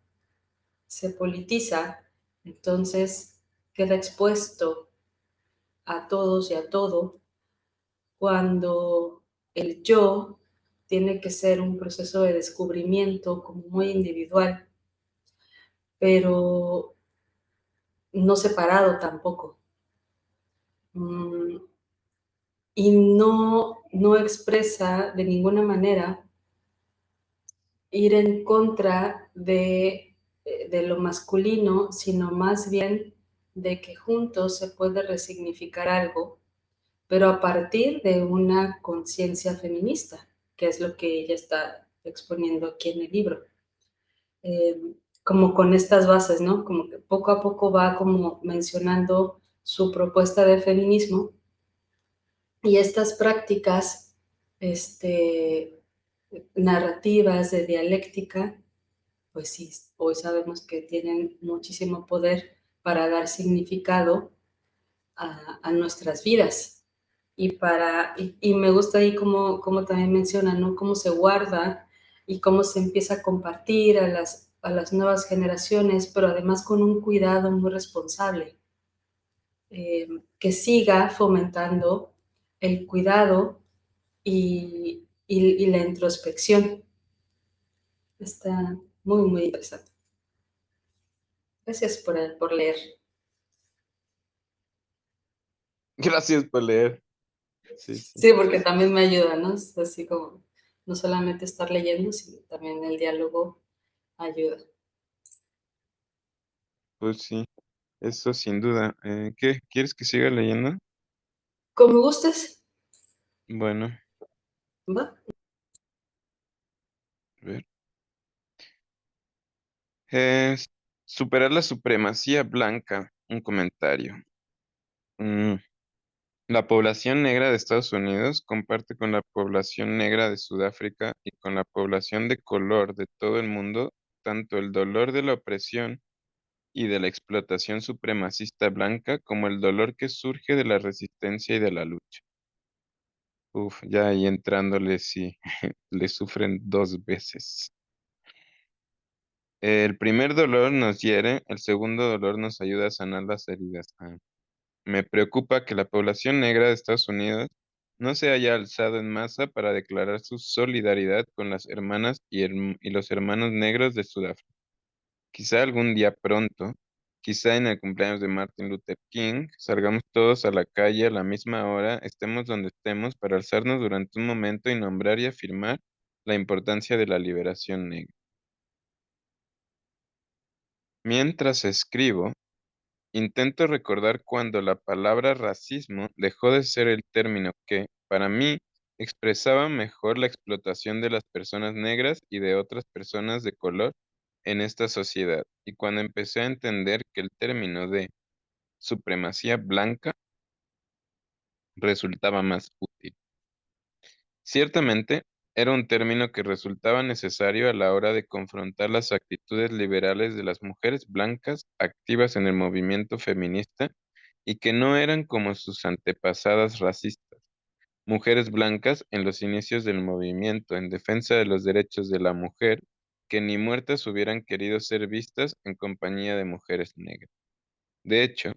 se politiza, entonces queda expuesto a todos y a todo, cuando el yo tiene que ser un proceso de descubrimiento como muy individual, pero no separado tampoco. Mm, y no expresa de ninguna manera ir en contra de lo masculino, sino más bien de que juntos se puede resignificar algo, pero a partir de una conciencia feminista, que es lo que ella está exponiendo aquí en el libro. Eh, como con estas bases, ¿no? Como que poco a poco va como mencionando su propuesta de feminismo y estas prácticas este, narrativas de dialéctica, pues sí, hoy sabemos que tienen muchísimo poder para dar significado a nuestras vidas. Y me gusta ahí como también menciona, ¿no? Cómo se guarda y cómo se empieza a compartir a las nuevas generaciones, pero además con un cuidado muy responsable, que siga fomentando el cuidado y la introspección. Está muy, muy interesante. Gracias por leer. Gracias por leer. Sí, sí. Sí, porque también me ayuda, ¿no? Es así como no solamente estar leyendo, sino también el diálogo ayuda. Pues sí, eso sin duda. ¿Qué? ¿Quieres que siga leyendo? Como gustes, Bueno, ¿va? a ver. Es superar la supremacía blanca. Un comentario. Mm, La población negra de Estados Unidos comparte con la población negra de Sudáfrica y con la población de color de todo el mundo tanto el dolor de la opresión y de la explotación supremacista blanca como el dolor que surge de la resistencia y de la lucha. Uf, ya ahí entrándole, sí, le sufren dos veces. El primer dolor nos hiere, el segundo dolor nos ayuda a sanar las heridas. Me preocupa que la población negra de Estados Unidos no se haya alzado en masa para declarar su solidaridad con las hermanas y los hermanos negros de Sudáfrica. Quizá algún día pronto, quizá en el cumpleaños de Martin Luther King, salgamos todos a la calle a la misma hora, estemos donde estemos, para alzarnos durante un momento y nombrar y afirmar la importancia de la liberación negra. Mientras escribo, intento recordar cuando la palabra racismo dejó de ser el término que, para mí, expresaba mejor la explotación de las personas negras y de otras personas de color en esta sociedad, y cuando empecé a entender que el término de supremacía blanca resultaba más útil. Ciertamente, era un término que resultaba necesario a la hora de confrontar las actitudes liberales de las mujeres blancas activas en el movimiento feminista y que no eran como sus antepasadas racistas, mujeres blancas en los inicios del movimiento en defensa de los derechos de la mujer, que ni muertas hubieran querido ser vistas en compañía de mujeres negras. De hecho,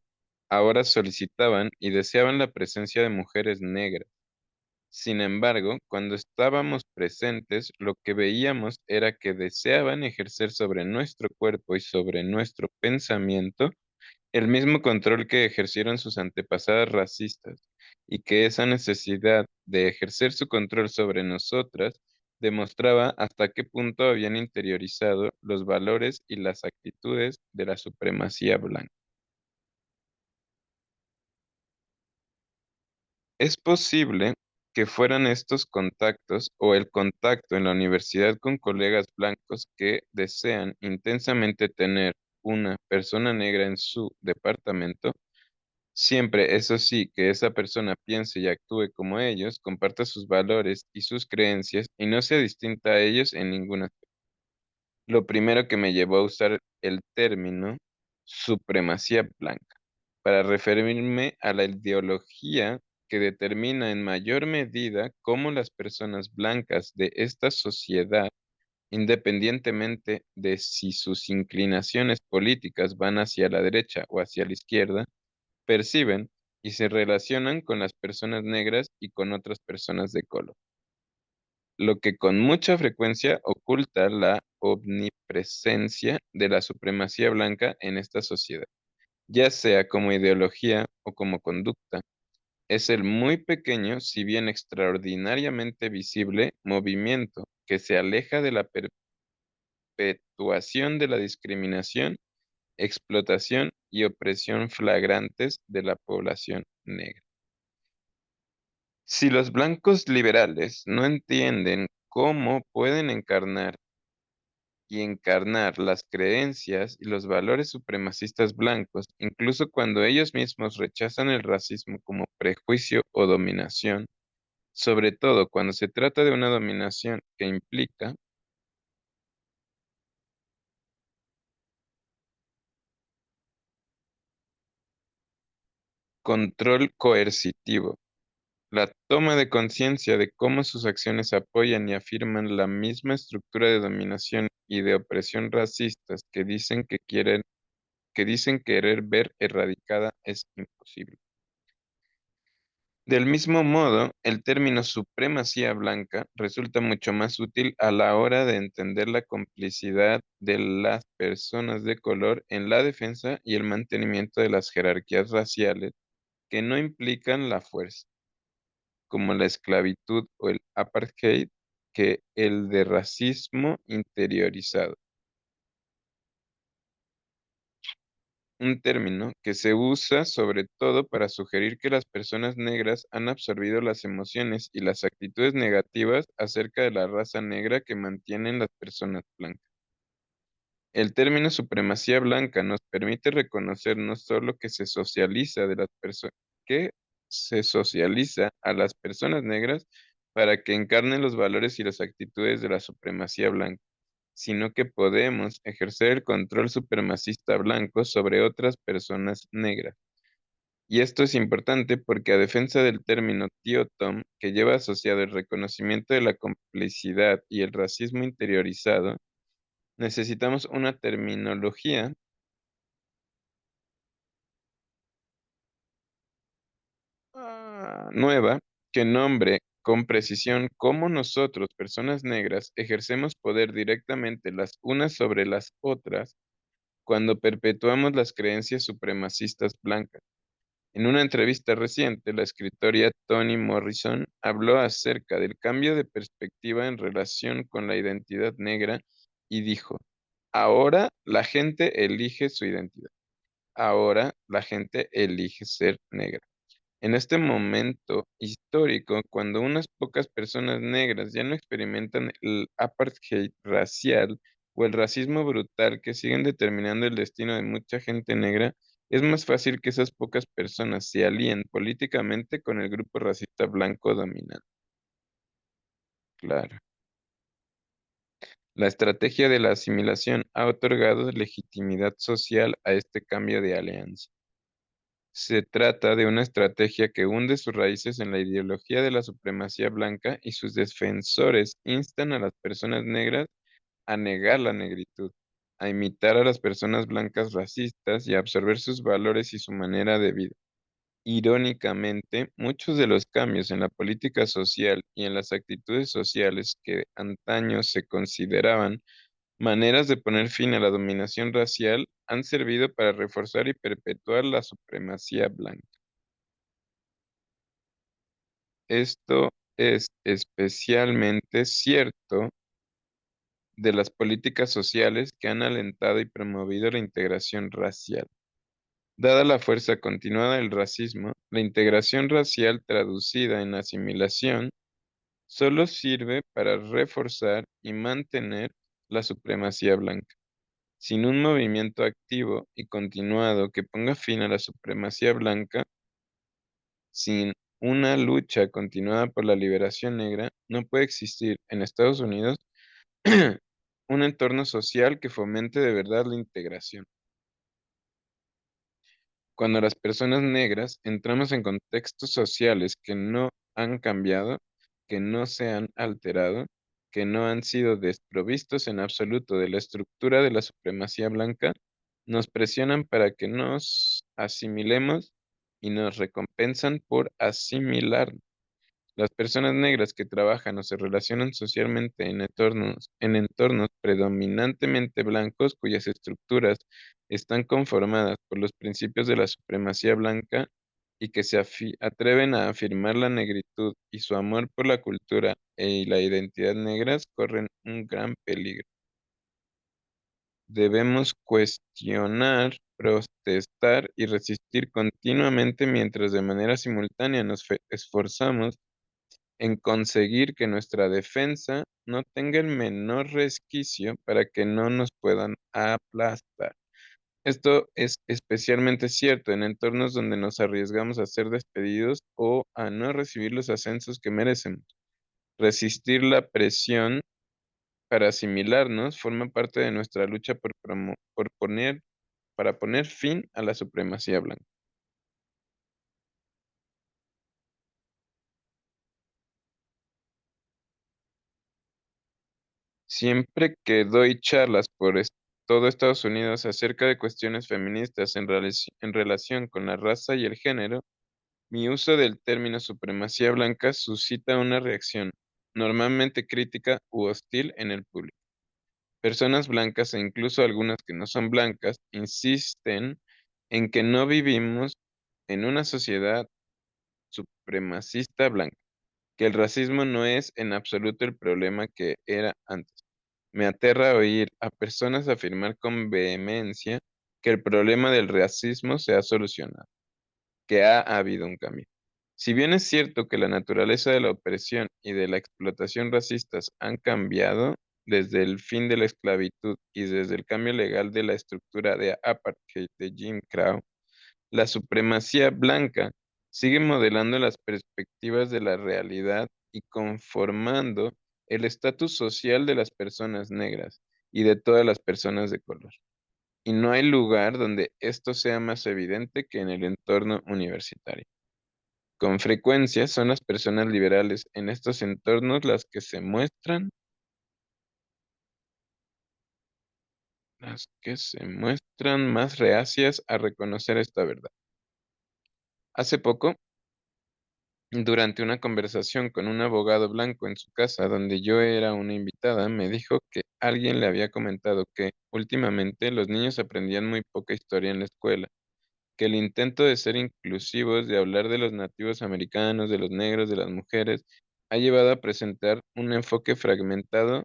ahora solicitaban y deseaban la presencia de mujeres negras. Sin embargo, cuando estábamos presentes, lo que veíamos era que deseaban ejercer sobre nuestro cuerpo y sobre nuestro pensamiento el mismo control que ejercieron sus antepasadas racistas, y que esa necesidad de ejercer su control sobre nosotras demostraba hasta qué punto habían interiorizado los valores y las actitudes de la supremacía blanca. Es posible que fueran estos contactos o el contacto en la universidad con colegas blancos que desean intensamente tener una persona negra en su departamento. Siempre, eso sí, que esa persona piense y actúe como ellos, comparta sus valores y sus creencias y no sea distinta a ellos en ninguna. Lo primero que me llevó a usar el término supremacía blanca para referirme a la ideología que determina en mayor medida cómo las personas blancas de esta sociedad, independientemente de si sus inclinaciones políticas van hacia la derecha o hacia la izquierda, perciben y se relacionan con las personas negras y con otras personas de color, lo que con mucha frecuencia oculta la omnipresencia de la supremacía blanca en esta sociedad, ya sea como ideología o como conducta. Es el muy pequeño, si bien extraordinariamente visible, movimiento que se aleja de la perpetuación de la discriminación, explotación y opresión flagrantes de la población negra. Si los blancos liberales no entienden cómo pueden encarnar las creencias y los valores supremacistas blancos, incluso cuando ellos mismos rechazan el racismo como prejuicio o dominación, sobre todo cuando se trata de una dominación que implica control coercitivo, la toma de conciencia de cómo sus acciones apoyan y afirman la misma estructura de dominación y de opresión racistas que dicen querer ver erradicada es imposible. Del mismo modo, el término supremacía blanca resulta mucho más útil a la hora de entender la complicidad de las personas de color en la defensa y el mantenimiento de las jerarquías raciales que no implican la fuerza, como la esclavitud o el apartheid, que el de racismo interiorizado, un término que se usa sobre todo para sugerir que las personas negras han absorbido las emociones y las actitudes negativas acerca de la raza negra que mantienen las personas blancas. El término supremacía blanca nos permite reconocer no solo que se socializa a las personas negras para que encarnen los valores y las actitudes de la supremacía blanca, sino que podemos ejercer el control supremacista blanco sobre otras personas negras. Y esto es importante porque a defensa del término tío Tom, que lleva asociado el reconocimiento de la complicidad y el racismo interiorizado, necesitamos una terminología nueva que nombre con precisión cómo nosotros, personas negras, ejercemos poder directamente las unas sobre las otras cuando perpetuamos las creencias supremacistas blancas. En una entrevista reciente, la escritora Toni Morrison habló acerca del cambio de perspectiva en relación con la identidad negra y dijo, ahora la gente elige su identidad. Ahora la gente elige ser negra. En este momento histórico, cuando unas pocas personas negras ya no experimentan el apartheid racial o el racismo brutal que siguen determinando el destino de mucha gente negra, es más fácil que esas pocas personas se alíen políticamente con el grupo racista blanco dominante. Claro. La estrategia de la asimilación ha otorgado legitimidad social a este cambio de alianza. Se trata de una estrategia que hunde sus raíces en la ideología de la supremacía blanca y sus defensores instan a las personas negras a negar la negritud, a imitar a las personas blancas racistas y a absorber sus valores y su manera de vida. Irónicamente, muchos de los cambios en la política social y en las actitudes sociales que antaño se consideraban maneras de poner fin a la dominación racial han servido para reforzar y perpetuar la supremacía blanca. Esto es especialmente cierto de las políticas sociales que han alentado y promovido la integración racial. Dada la fuerza continuada del racismo, la integración racial traducida en asimilación solo sirve para reforzar y mantener la supremacía blanca. Sin un movimiento activo y continuado que ponga fin a la supremacía blanca, sin una lucha continuada por la liberación negra, no puede existir en Estados Unidos un entorno social que fomente de verdad la integración. Cuando las personas negras entramos en contextos sociales que no han cambiado, que no se han alterado, que no han sido desprovistos en absoluto de la estructura de la supremacía blanca, nos presionan para que nos asimilemos y nos recompensan por asimilar. Las personas negras que trabajan o se relacionan socialmente en entornos predominantemente blancos cuyas estructuras están conformadas por los principios de la supremacía blanca y que se atreven a afirmar la negritud y su amor por la cultura y la identidad negras corren un gran peligro. Debemos cuestionar, protestar y resistir continuamente mientras de manera simultánea nos esforzamos en conseguir que nuestra defensa no tenga el menor resquicio para que no nos puedan aplastar. Esto es especialmente cierto en entornos donde nos arriesgamos a ser despedidos o a no recibir los ascensos que merecemos. Resistir la presión para asimilarnos forma parte de nuestra lucha para poner fin a la supremacía blanca. Siempre que doy charlas por todo Estados Unidos acerca de cuestiones feministas en relación con la raza y el género, mi uso del término supremacía blanca suscita una reacción, normalmente crítica u hostil en el público. Personas blancas e incluso algunas que no son blancas insisten en que no vivimos en una sociedad supremacista blanca, que el racismo no es en absoluto el problema que era antes. Me aterra oír a personas afirmar con vehemencia que el problema del racismo se ha solucionado, que ha habido un cambio. Si bien es cierto que la naturaleza de la opresión y de la explotación racistas han cambiado desde el fin de la esclavitud y desde el cambio legal de la estructura de apartheid de Jim Crow, la supremacía blanca sigue modelando las perspectivas de la realidad y conformando el estatus social de las personas negras y de todas las personas de color. Y no hay lugar donde esto sea más evidente que en el entorno universitario. Con frecuencia son las personas liberales en estos entornos las que se muestran más reacias a reconocer esta verdad. Hace poco, durante una conversación con un abogado blanco en su casa, donde yo era una invitada, me dijo que alguien le había comentado que últimamente los niños aprendían muy poca historia en la escuela, que el intento de ser inclusivos, de hablar de los nativos americanos, de los negros, de las mujeres, ha llevado a presentar un enfoque fragmentado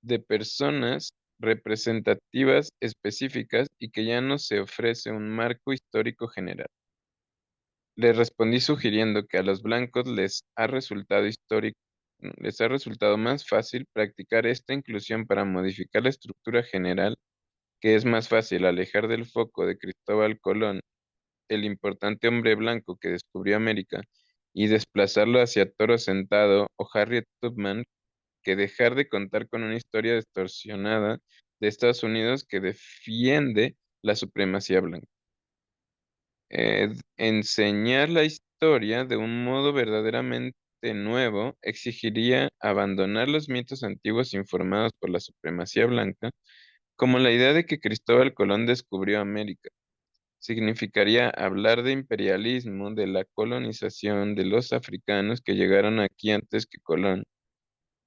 de personas representativas específicas y que ya no se ofrece un marco histórico general. Le respondí sugiriendo que a los blancos les ha resultado más fácil practicar esta inclusión para modificar la estructura general, que es más fácil alejar del foco de Cristóbal Colón, el importante hombre blanco que descubrió América, y desplazarlo hacia Toro Sentado o Harriet Tubman, que dejar de contar con una historia distorsionada de Estados Unidos que defiende la supremacía blanca. Enseñar la historia de un modo verdaderamente nuevo exigiría abandonar los mitos antiguos informados por la supremacía blanca, como la idea de que Cristóbal Colón descubrió América. Significaría hablar de imperialismo, de la colonización de los africanos que llegaron aquí antes que Colón.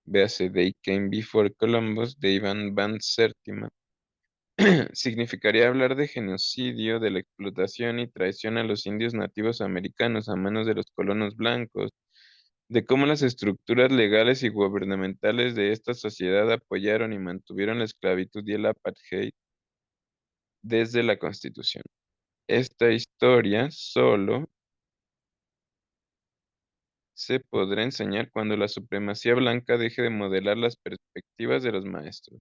Véase They Came Before Columbus de Ivan Van Sertima. Significaría hablar de genocidio, de la explotación y traición a los indios nativos americanos a manos de los colonos blancos, de cómo las estructuras legales y gubernamentales de esta sociedad apoyaron y mantuvieron la esclavitud y el apartheid desde la Constitución. Esta historia solo se podrá enseñar cuando la supremacía blanca deje de modelar las perspectivas de los maestros.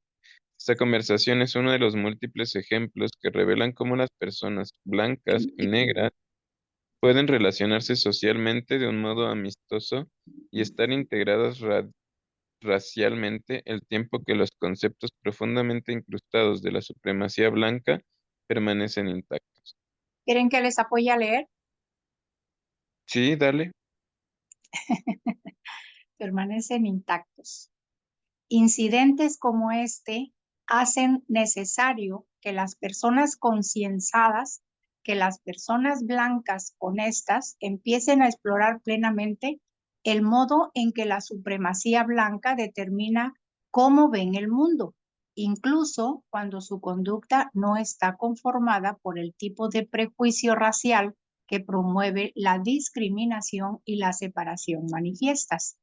Esta conversación es uno de los múltiples ejemplos que revelan cómo las personas blancas y negras pueden relacionarse socialmente de un modo amistoso y estar integradas racialmente el tiempo que los conceptos profundamente incrustados de la supremacía blanca permanecen intactos. ¿Quieren que les apoye a leer? Sí, dale. Permanecen intactos. Incidentes como este hacen necesario que las personas concienzadas que las personas blancas honestas empiecen a explorar plenamente el modo en que la supremacía blanca determina cómo ven el mundo, incluso cuando su conducta no está conformada por el tipo de prejuicio racial que promueve la discriminación y la separación manifiestas.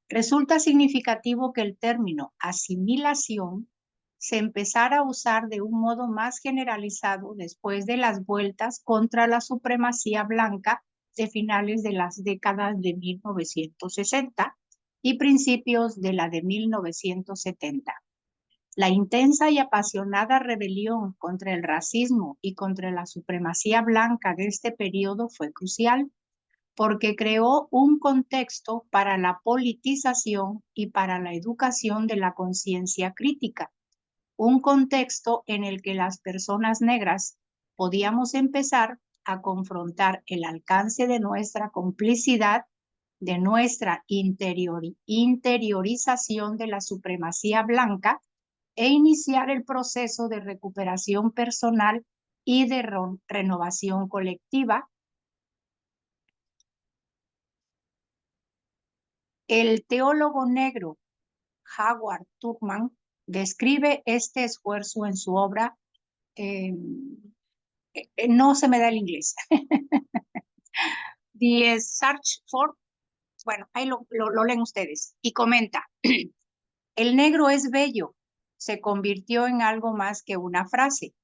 Resulta significativo que el término asimilación se empezara a usar de un modo más generalizado después de las vueltas contra la supremacía blanca de finales de las décadas de 1960 y principios de la de 1970. La intensa y apasionada rebelión contra el racismo y contra la supremacía blanca de este periodo fue crucial, porque creó un contexto para la politización y para la educación de la conciencia crítica, un contexto en el que las personas negras podíamos empezar a confrontar el alcance de nuestra complicidad, de nuestra interiorización de la supremacía blanca e iniciar el proceso de recuperación personal y de renovación colectiva. El teólogo negro Howard Tuchman describe este esfuerzo en su obra, no se me da el inglés, The Search for, bueno, ahí lo leen ustedes, y comenta, el negro es bello, se convirtió en algo más que una frase,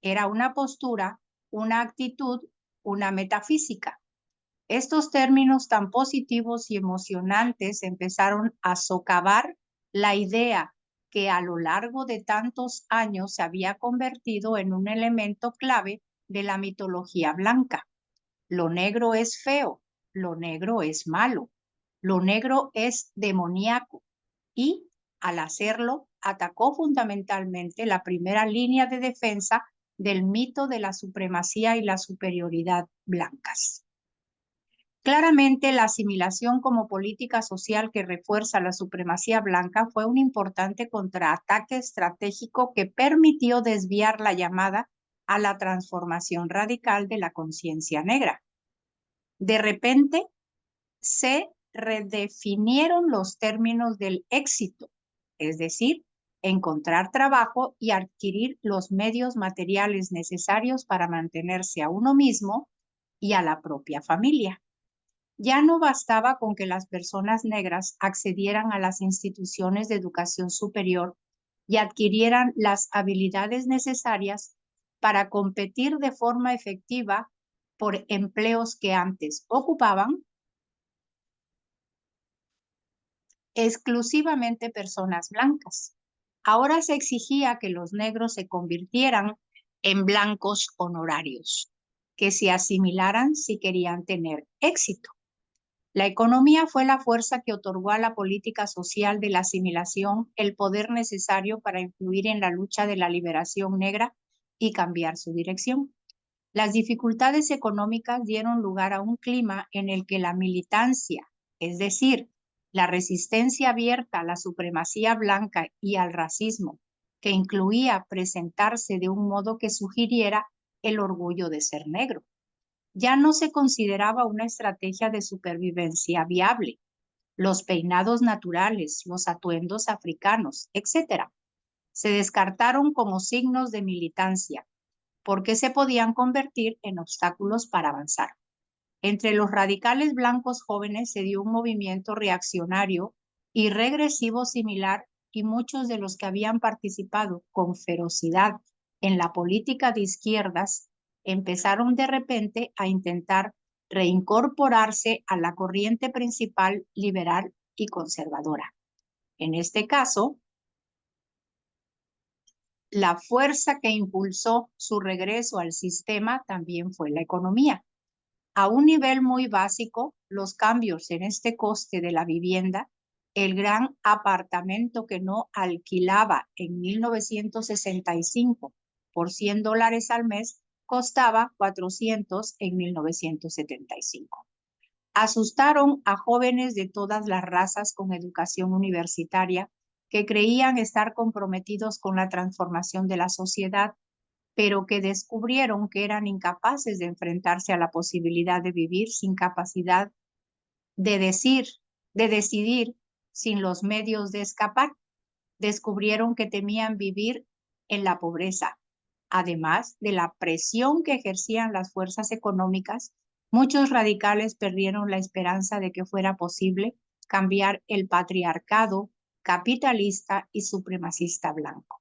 era una postura, una actitud, una metafísica. Estos términos tan positivos y emocionantes empezaron a socavar la idea que a lo largo de tantos años se había convertido en un elemento clave de la mitología blanca. Lo negro es feo, lo negro es malo, lo negro es demoníaco y, al hacerlo, atacó fundamentalmente la primera línea de defensa del mito de la supremacía y la superioridad blancas. Claramente, la asimilación como política social que refuerza la supremacía blanca fue un importante contraataque estratégico que permitió desviar la llamada a la transformación radical de la conciencia negra. De repente, se redefinieron los términos del éxito, es decir, encontrar trabajo y adquirir los medios materiales necesarios para mantenerse a uno mismo y a la propia familia. Ya no bastaba con que las personas negras accedieran a las instituciones de educación superior y adquirieran las habilidades necesarias para competir de forma efectiva por empleos que antes ocupaban exclusivamente personas blancas. Ahora se exigía que los negros se convirtieran en blancos honorarios, que se asimilaran si querían tener éxito. La economía fue la fuerza que otorgó a la política social de la asimilación el poder necesario para influir en la lucha de la liberación negra y cambiar su dirección. Las dificultades económicas dieron lugar a un clima en el que la militancia, es decir, la resistencia abierta a la supremacía blanca y al racismo, que incluía presentarse de un modo que sugiriera el orgullo de ser negro, ya no se consideraba una estrategia de supervivencia viable. Los peinados naturales, los atuendos africanos, etc., se descartaron como signos de militancia, porque se podían convertir en obstáculos para avanzar. Entre los radicales blancos jóvenes se dio un movimiento reaccionario y regresivo similar, y muchos de los que habían participado con ferocidad en la política de izquierdas empezaron de repente a intentar reincorporarse a la corriente principal liberal y conservadora. En este caso, la fuerza que impulsó su regreso al sistema también fue la economía. A un nivel muy básico, los cambios en este coste de la vivienda, el gran apartamento que no alquilaba en 1965 por $100 al mes, costaba 400 en 1975. Asustaron a jóvenes de todas las razas con educación universitaria que creían estar comprometidos con la transformación de la sociedad, pero que descubrieron que eran incapaces de enfrentarse a la posibilidad de vivir sin capacidad de decidir sin los medios de escapar. Descubrieron que temían vivir en la pobreza. Además de la presión que ejercían las fuerzas económicas, muchos radicales perdieron la esperanza de que fuera posible cambiar el patriarcado capitalista y supremacista blanco.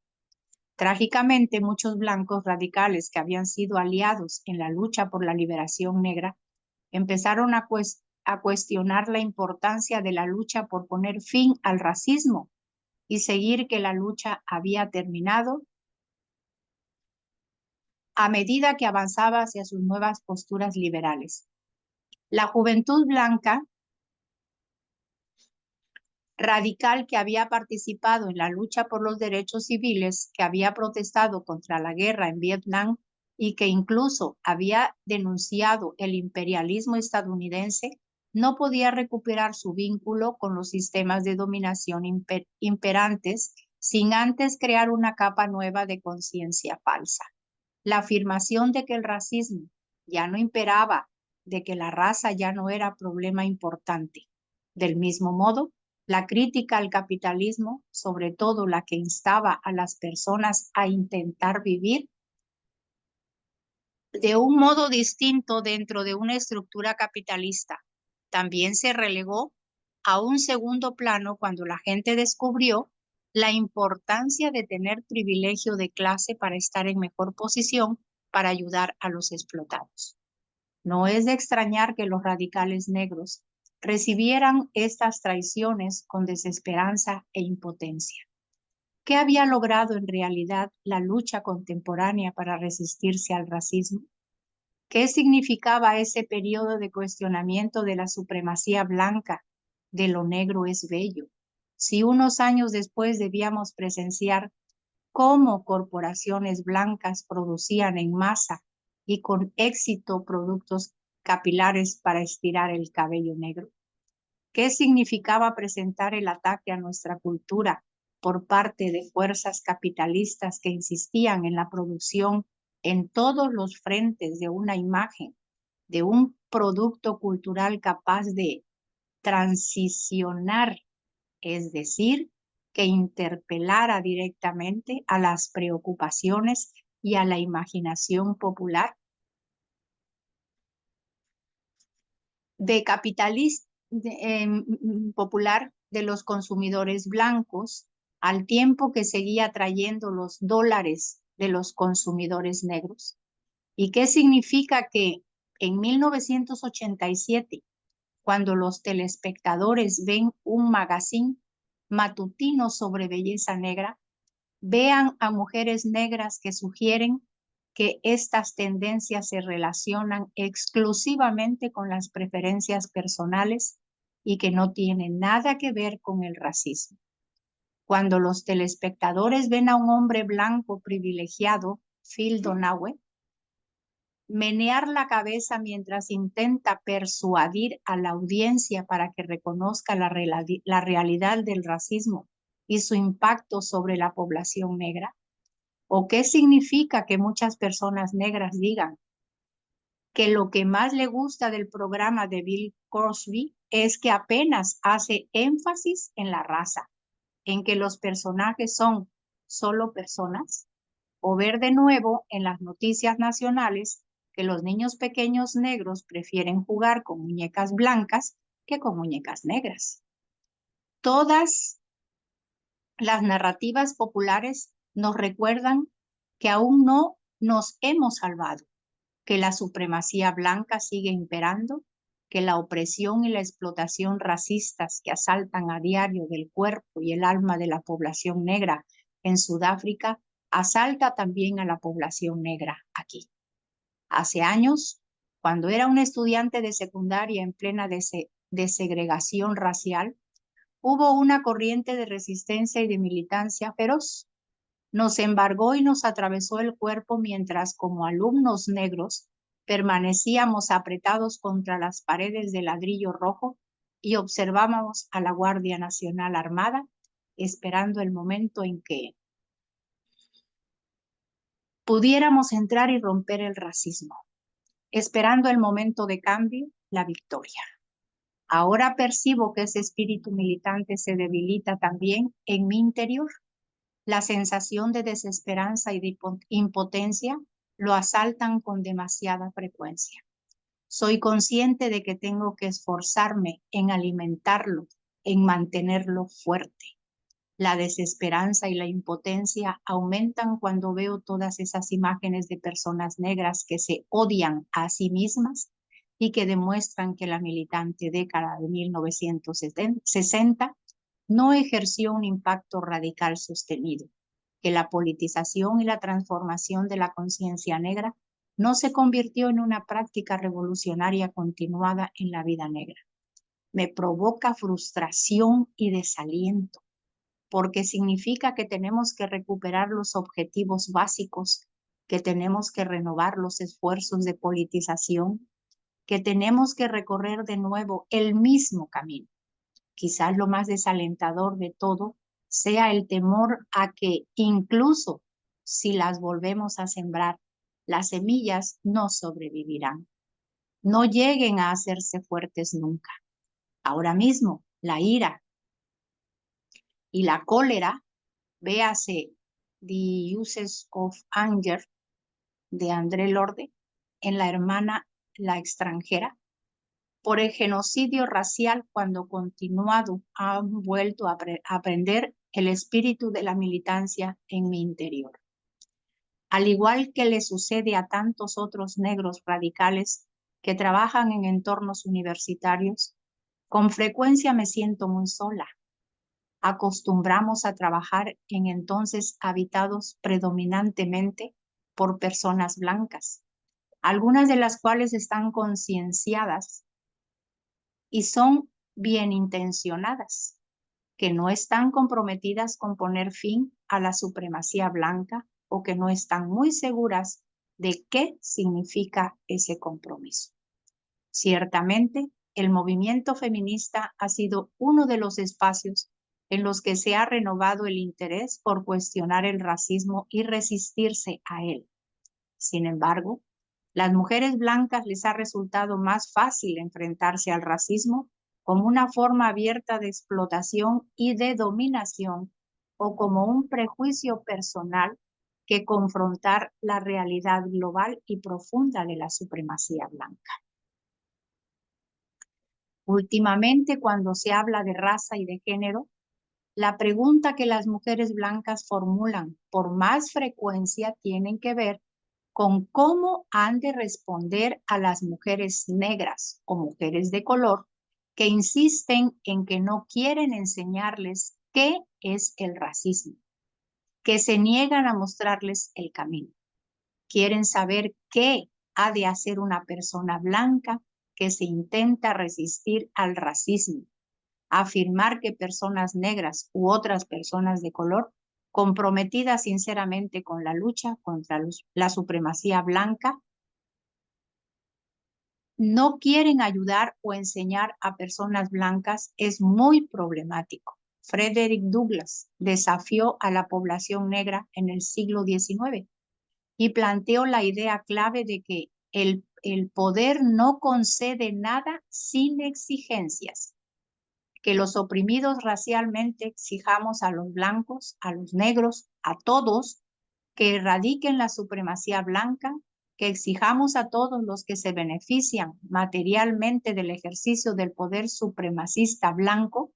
Trágicamente, muchos blancos radicales que habían sido aliados en la lucha por la liberación negra empezaron a cuestionar la importancia de la lucha por poner fin al racismo y seguir que la lucha había terminado a medida que avanzaba hacia sus nuevas posturas liberales. La juventud blanca radical que había participado en la lucha por los derechos civiles, que había protestado contra la guerra en Vietnam y que incluso había denunciado el imperialismo estadounidense, no podía recuperar su vínculo con los sistemas de dominación imperantes sin antes crear una capa nueva de conciencia falsa. La afirmación de que el racismo ya no imperaba, de que la raza ya no era problema importante. Del mismo modo, la crítica al capitalismo, sobre todo la que instaba a las personas a intentar vivir de un modo distinto dentro de una estructura capitalista, también se relegó a un segundo plano cuando la gente descubrió la importancia de tener privilegio de clase para estar en mejor posición para ayudar a los explotados. No es de extrañar que los radicales negros recibieran estas traiciones con desesperanza e impotencia. ¿Qué había logrado en realidad la lucha contemporánea para resistirse al racismo? ¿Qué significaba ese periodo de cuestionamiento de la supremacía blanca, de lo negro es bello? Si unos años después debíamos presenciar cómo corporaciones blancas producían en masa y con éxito productos capilares para estirar el cabello negro. ¿Qué significaba presentar el ataque a nuestra cultura por parte de fuerzas capitalistas que insistían en la producción en todos los frentes de una imagen, de un producto cultural capaz de transicionar, es decir, que interpelara directamente a las preocupaciones y a la imaginación popular? Popular de los consumidores blancos, al tiempo que seguía atrayendo los dólares de los consumidores negros. ¿Y qué significa que en 1987, cuando los telespectadores ven un magazine matutino sobre belleza negra, vean a mujeres negras que sugieren que estas tendencias se relacionan exclusivamente con las preferencias personales y que no tienen nada que ver con el racismo? Cuando los telespectadores ven a un hombre blanco privilegiado, Phil Donahue, menear la cabeza mientras intenta persuadir a la audiencia para que reconozca la realidad del racismo y su impacto sobre la población negra? ¿O qué significa que muchas personas negras digan que lo que más le gusta del programa de Bill Cosby es que apenas hace énfasis en la raza, en que los personajes son solo personas? O ver de nuevo en las noticias nacionales que los niños pequeños negros prefieren jugar con muñecas blancas que con muñecas negras. Todas las narrativas populares nos recuerdan que aún no nos hemos salvado, que la supremacía blanca sigue imperando, que la opresión y la explotación racistas que asaltan a diario del cuerpo y el alma de la población negra en Sudáfrica asalta también a la población negra aquí. Hace años, cuando era un estudiante de secundaria en plena desegregación racial, hubo una corriente de resistencia y de militancia feroz. Nos embargó y nos atravesó el cuerpo mientras, como alumnos negros, permanecíamos apretados contra las paredes de ladrillo rojo y observábamos a la Guardia Nacional armada, esperando el momento en que pudiéramos entrar y romper el racismo, esperando el momento de cambio, la victoria. Ahora percibo que ese espíritu militante se debilita también en mi interior. La sensación de desesperanza y de impotencia lo asaltan con demasiada frecuencia. Soy consciente de que tengo que esforzarme en alimentarlo, en mantenerlo fuerte. La desesperanza y la impotencia aumentan cuando veo todas esas imágenes de personas negras que se odian a sí mismas y que demuestran que la militante década de 1960 no ejerció un impacto radical sostenido, que la politización y la transformación de la conciencia negra no se convirtió en una práctica revolucionaria continuada en la vida negra. Me provoca frustración y desaliento, porque significa que tenemos que recuperar los objetivos básicos, que tenemos que renovar los esfuerzos de politización, que tenemos que recorrer de nuevo el mismo camino. Quizás lo más desalentador de todo sea el temor a que incluso si las volvemos a sembrar, las semillas no sobrevivirán, no lleguen a hacerse fuertes nunca. Ahora mismo, la ira y la cólera, véase The Uses of Anger de André Lorde, en La hermana, la extranjera, por el genocidio racial cuando continuado han vuelto a aprender el espíritu de la militancia en mi interior. Al igual que le sucede a tantos otros negros radicales que trabajan en entornos universitarios, con frecuencia me siento muy sola. Acostumbramos a trabajar en entonces habitados predominantemente por personas blancas, algunas de las cuales están concienciadas y son bien intencionadas, que no están comprometidas con poner fin a la supremacía blanca o que no están muy seguras de qué significa ese compromiso. Ciertamente, el movimiento feminista ha sido uno de los espacios en los que se ha renovado el interés por cuestionar el racismo y resistirse a él. Sin embargo, las mujeres blancas les ha resultado más fácil enfrentarse al racismo como una forma abierta de explotación y de dominación o como un prejuicio personal que confrontar la realidad global y profunda de la supremacía blanca. Últimamente, cuando se habla de raza y de género, la pregunta que las mujeres blancas formulan por más frecuencia tienen que ver con cómo han de responder a las mujeres negras o mujeres de color que insisten en que no quieren enseñarles qué es el racismo, que se niegan a mostrarles el camino. Quieren saber qué ha de hacer una persona blanca que se intenta resistir al racismo, afirmar que personas negras u otras personas de color comprometidas sinceramente con la lucha contra la supremacía blanca no quieren ayudar o enseñar a personas blancas es muy problemático. Frederick Douglass desafió a la población negra en el siglo XIX y planteó la idea clave de que el poder no concede nada sin exigencias, que los oprimidos racialmente exijamos a los blancos, a los negros, a todos, que erradiquen la supremacía blanca, que exijamos a todos los que se benefician materialmente del ejercicio del poder supremacista blanco,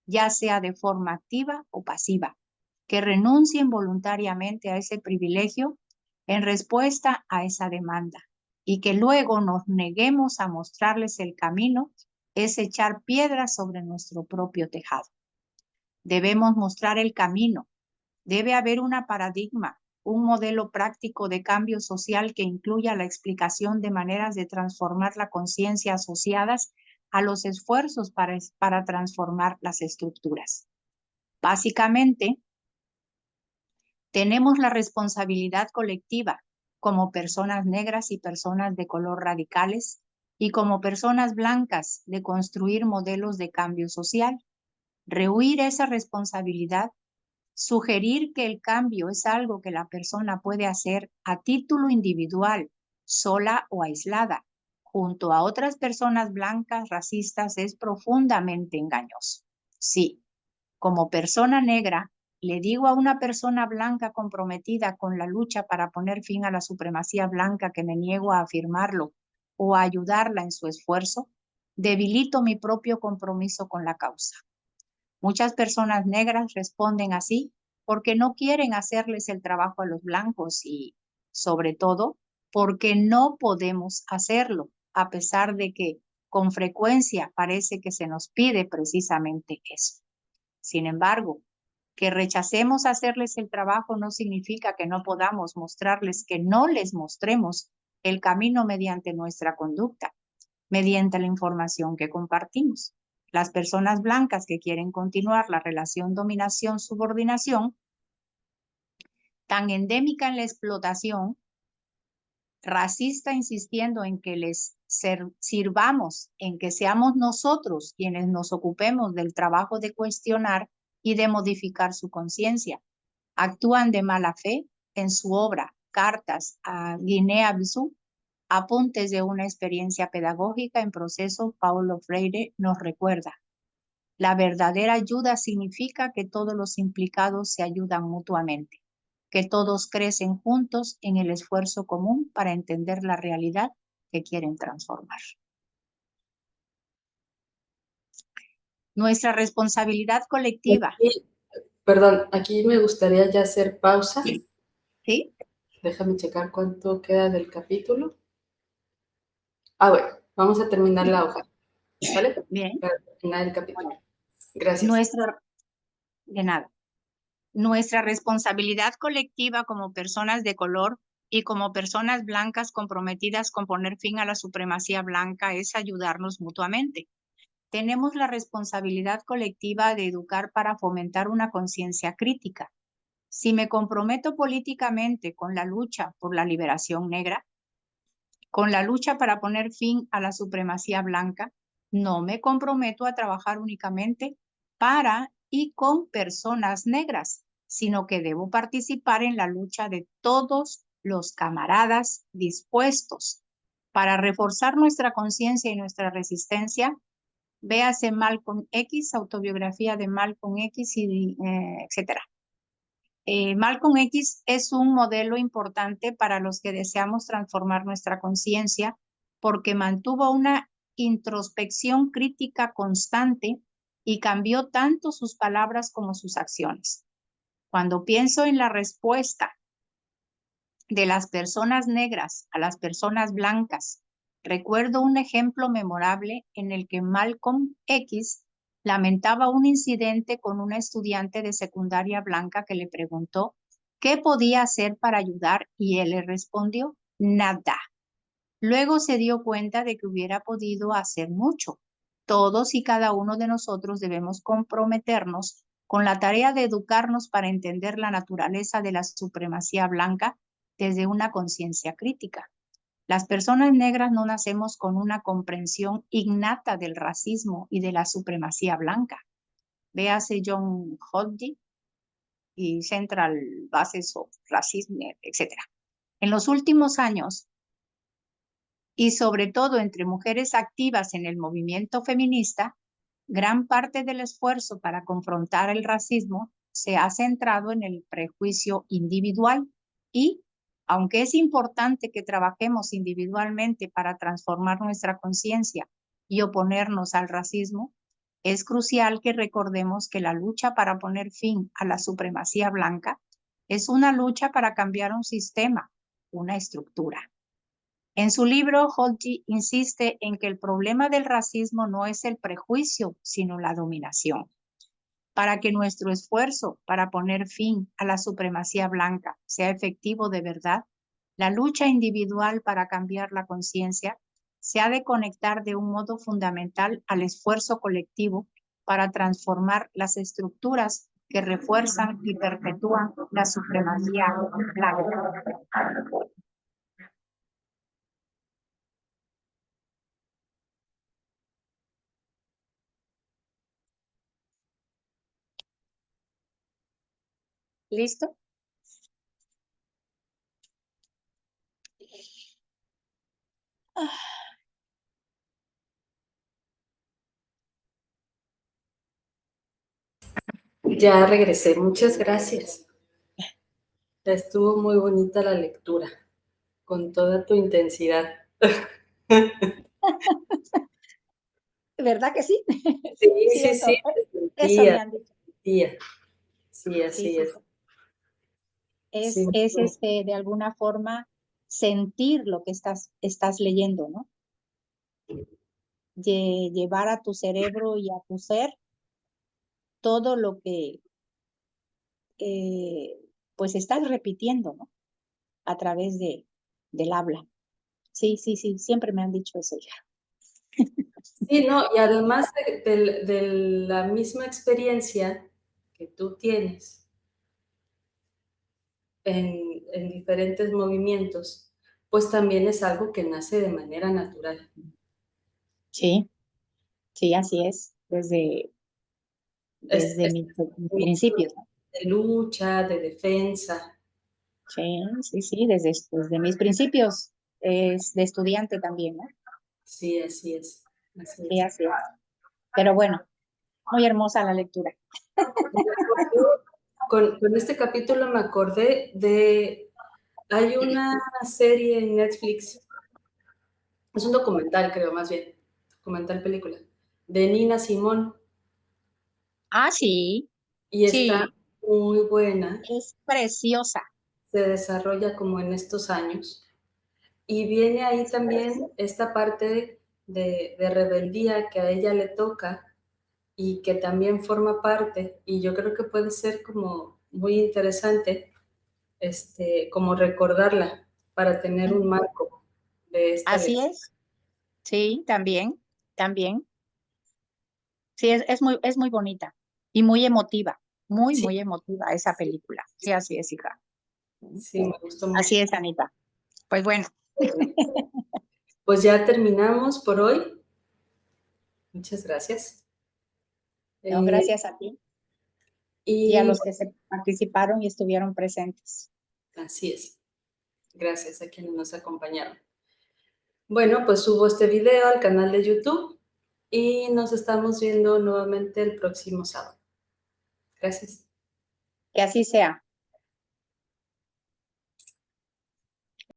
ya sea de forma activa o pasiva, que renuncien voluntariamente a ese privilegio en respuesta a esa demanda y que luego nos neguemos a mostrarles el camino es echar piedras sobre nuestro propio tejado. Debemos mostrar el camino. Debe haber una paradigma, un modelo práctico de cambio social que incluya la explicación de maneras de transformar la conciencia asociadas a los esfuerzos para transformar las estructuras. Básicamente, tenemos la responsabilidad colectiva como personas negras y personas de color radicales y como personas blancas de construir modelos de cambio social. Rehuir esa responsabilidad Sugerir que el cambio es algo que la persona puede hacer a título individual, sola o aislada, junto a otras personas blancas racistas, es profundamente engañoso. Sí, como persona negra, le digo a una persona blanca comprometida con la lucha para poner fin a la supremacía blanca que me niego a afirmarlo o a ayudarla en su esfuerzo, debilito mi propio compromiso con la causa. Muchas personas negras responden así porque no quieren hacerles el trabajo a los blancos y, sobre todo, porque no podemos hacerlo, a pesar de que con frecuencia parece que se nos pide precisamente eso. Sin embargo, que rechacemos hacerles el trabajo no significa que no podamos mostrarles, que no les mostremos el camino mediante nuestra conducta, mediante la información que compartimos. Las personas blancas que quieren continuar la relación dominación-subordinación, tan endémica en la explotación, racista, insistiendo en que les sirvamos, en que seamos nosotros quienes nos ocupemos del trabajo de cuestionar y de modificar su conciencia. Actúan de mala fe en su obra Cartas a Guinea-Bissau, apuntes de una experiencia pedagógica en proceso. Paulo Freire nos recuerda: la verdadera ayuda significa que todos los implicados se ayudan mutuamente, que todos crecen juntos en el esfuerzo común para entender la realidad que quieren transformar. Nuestra responsabilidad colectiva. Perdón, aquí me gustaría ya hacer pausa. ¿Sí? Déjame checar cuánto queda del capítulo. Bueno, vamos a terminar la hoja, ¿sale? Bien. Para terminar el capítulo. Gracias. De nada. Nuestra responsabilidad colectiva como personas de color y como personas blancas comprometidas con poner fin a la supremacía blanca es ayudarnos mutuamente. Tenemos la responsabilidad colectiva de educar para fomentar una conciencia crítica. Si me comprometo políticamente con la lucha por la liberación negra, con la lucha para poner fin a la supremacía blanca, no me comprometo a trabajar únicamente para y con personas negras, sino que debo participar en la lucha de todos los camaradas dispuestos para reforzar nuestra conciencia y nuestra resistencia. Véase Malcolm X, autobiografía de Malcolm X, etc. Malcolm X es un modelo importante para los que deseamos transformar nuestra conciencia porque mantuvo una introspección crítica constante y cambió tanto sus palabras como sus acciones. Cuando pienso en la respuesta de las personas negras a las personas blancas, recuerdo un ejemplo memorable en el que Malcolm X lamentaba un incidente con una estudiante de secundaria blanca que le preguntó qué podía hacer para ayudar y él le respondió: nada. Luego se dio cuenta de que hubiera podido hacer mucho. Todos y cada uno de nosotros debemos comprometernos con la tarea de educarnos para entender la naturaleza de la supremacía blanca desde una conciencia crítica. Las personas negras no nacemos con una comprensión innata del racismo y de la supremacía blanca. Véase John Hodge y Central Bases of Racism, etc. En los últimos años, y sobre todo entre mujeres activas en el movimiento feminista, gran parte del esfuerzo para confrontar el racismo se ha centrado en el prejuicio individual y, aunque es importante que trabajemos individualmente para transformar nuestra conciencia y oponernos al racismo, es crucial que recordemos que la lucha para poner fin a la supremacía blanca es una lucha para cambiar un sistema, una estructura. En su libro, Hodge insiste en que el problema del racismo no es el prejuicio, sino la dominación. Para que nuestro esfuerzo para poner fin a la supremacía blanca sea efectivo de verdad, la lucha individual para cambiar la conciencia se ha de conectar de un modo fundamental al esfuerzo colectivo para transformar las estructuras que refuerzan y perpetúan la supremacía blanca. ¿Listo? Ya regresé, muchas gracias. Estuvo muy bonita la lectura, con toda tu intensidad. ¿Verdad que sí? Sí, Sí, sí, sí, eso me han dicho. sentía. Sí, Sí, así sí, es. sí. Sí, Es de alguna forma sentir lo que estás leyendo, ¿no? Llevar a tu cerebro y a tu ser todo lo que pues estás repitiendo, ¿no? A través del habla. Sí, sí, sí, siempre me han dicho eso, hija. sí, no, y además de la misma experiencia que tú tienes en diferentes movimientos, pues también es algo que nace de manera natural. Sí, sí, así es, desde Es mis principios, ¿no? de lucha, de defensa. Sí, sí, sí, desde mis principios es de estudiante también, ¿no? Sí, así es. Así Sí, es. así es. Pero bueno, muy hermosa la lectura. Con este capítulo me acordé hay una serie en Netflix, es un documental, creo, más bien, documental película, de Nina Simone, Ah, sí, y está sí, muy buena, es preciosa. se desarrolla como en estos años, y viene ahí Es preciosa. también esta parte de rebeldía que a ella le toca y que también forma parte, y yo creo que puede ser como muy interesante, como recordarla para tener un marco de esta Así lectura. es, sí, también, también. Sí, es muy bonita y muy emotiva, muy, Sí, muy emotiva esa sí, película. Sí, así es, hija. sí, me gustó mucho. Así es, Anita. Pues bueno, Pues ya terminamos por hoy. Muchas gracias. no, Eh, gracias a ti y a y los que se participaron y estuvieron presentes. así es. Gracias a quienes nos acompañaron. Bueno, pues subo este video al canal de YouTube y nos estamos viendo nuevamente el próximo sábado. Gracias. Que así sea.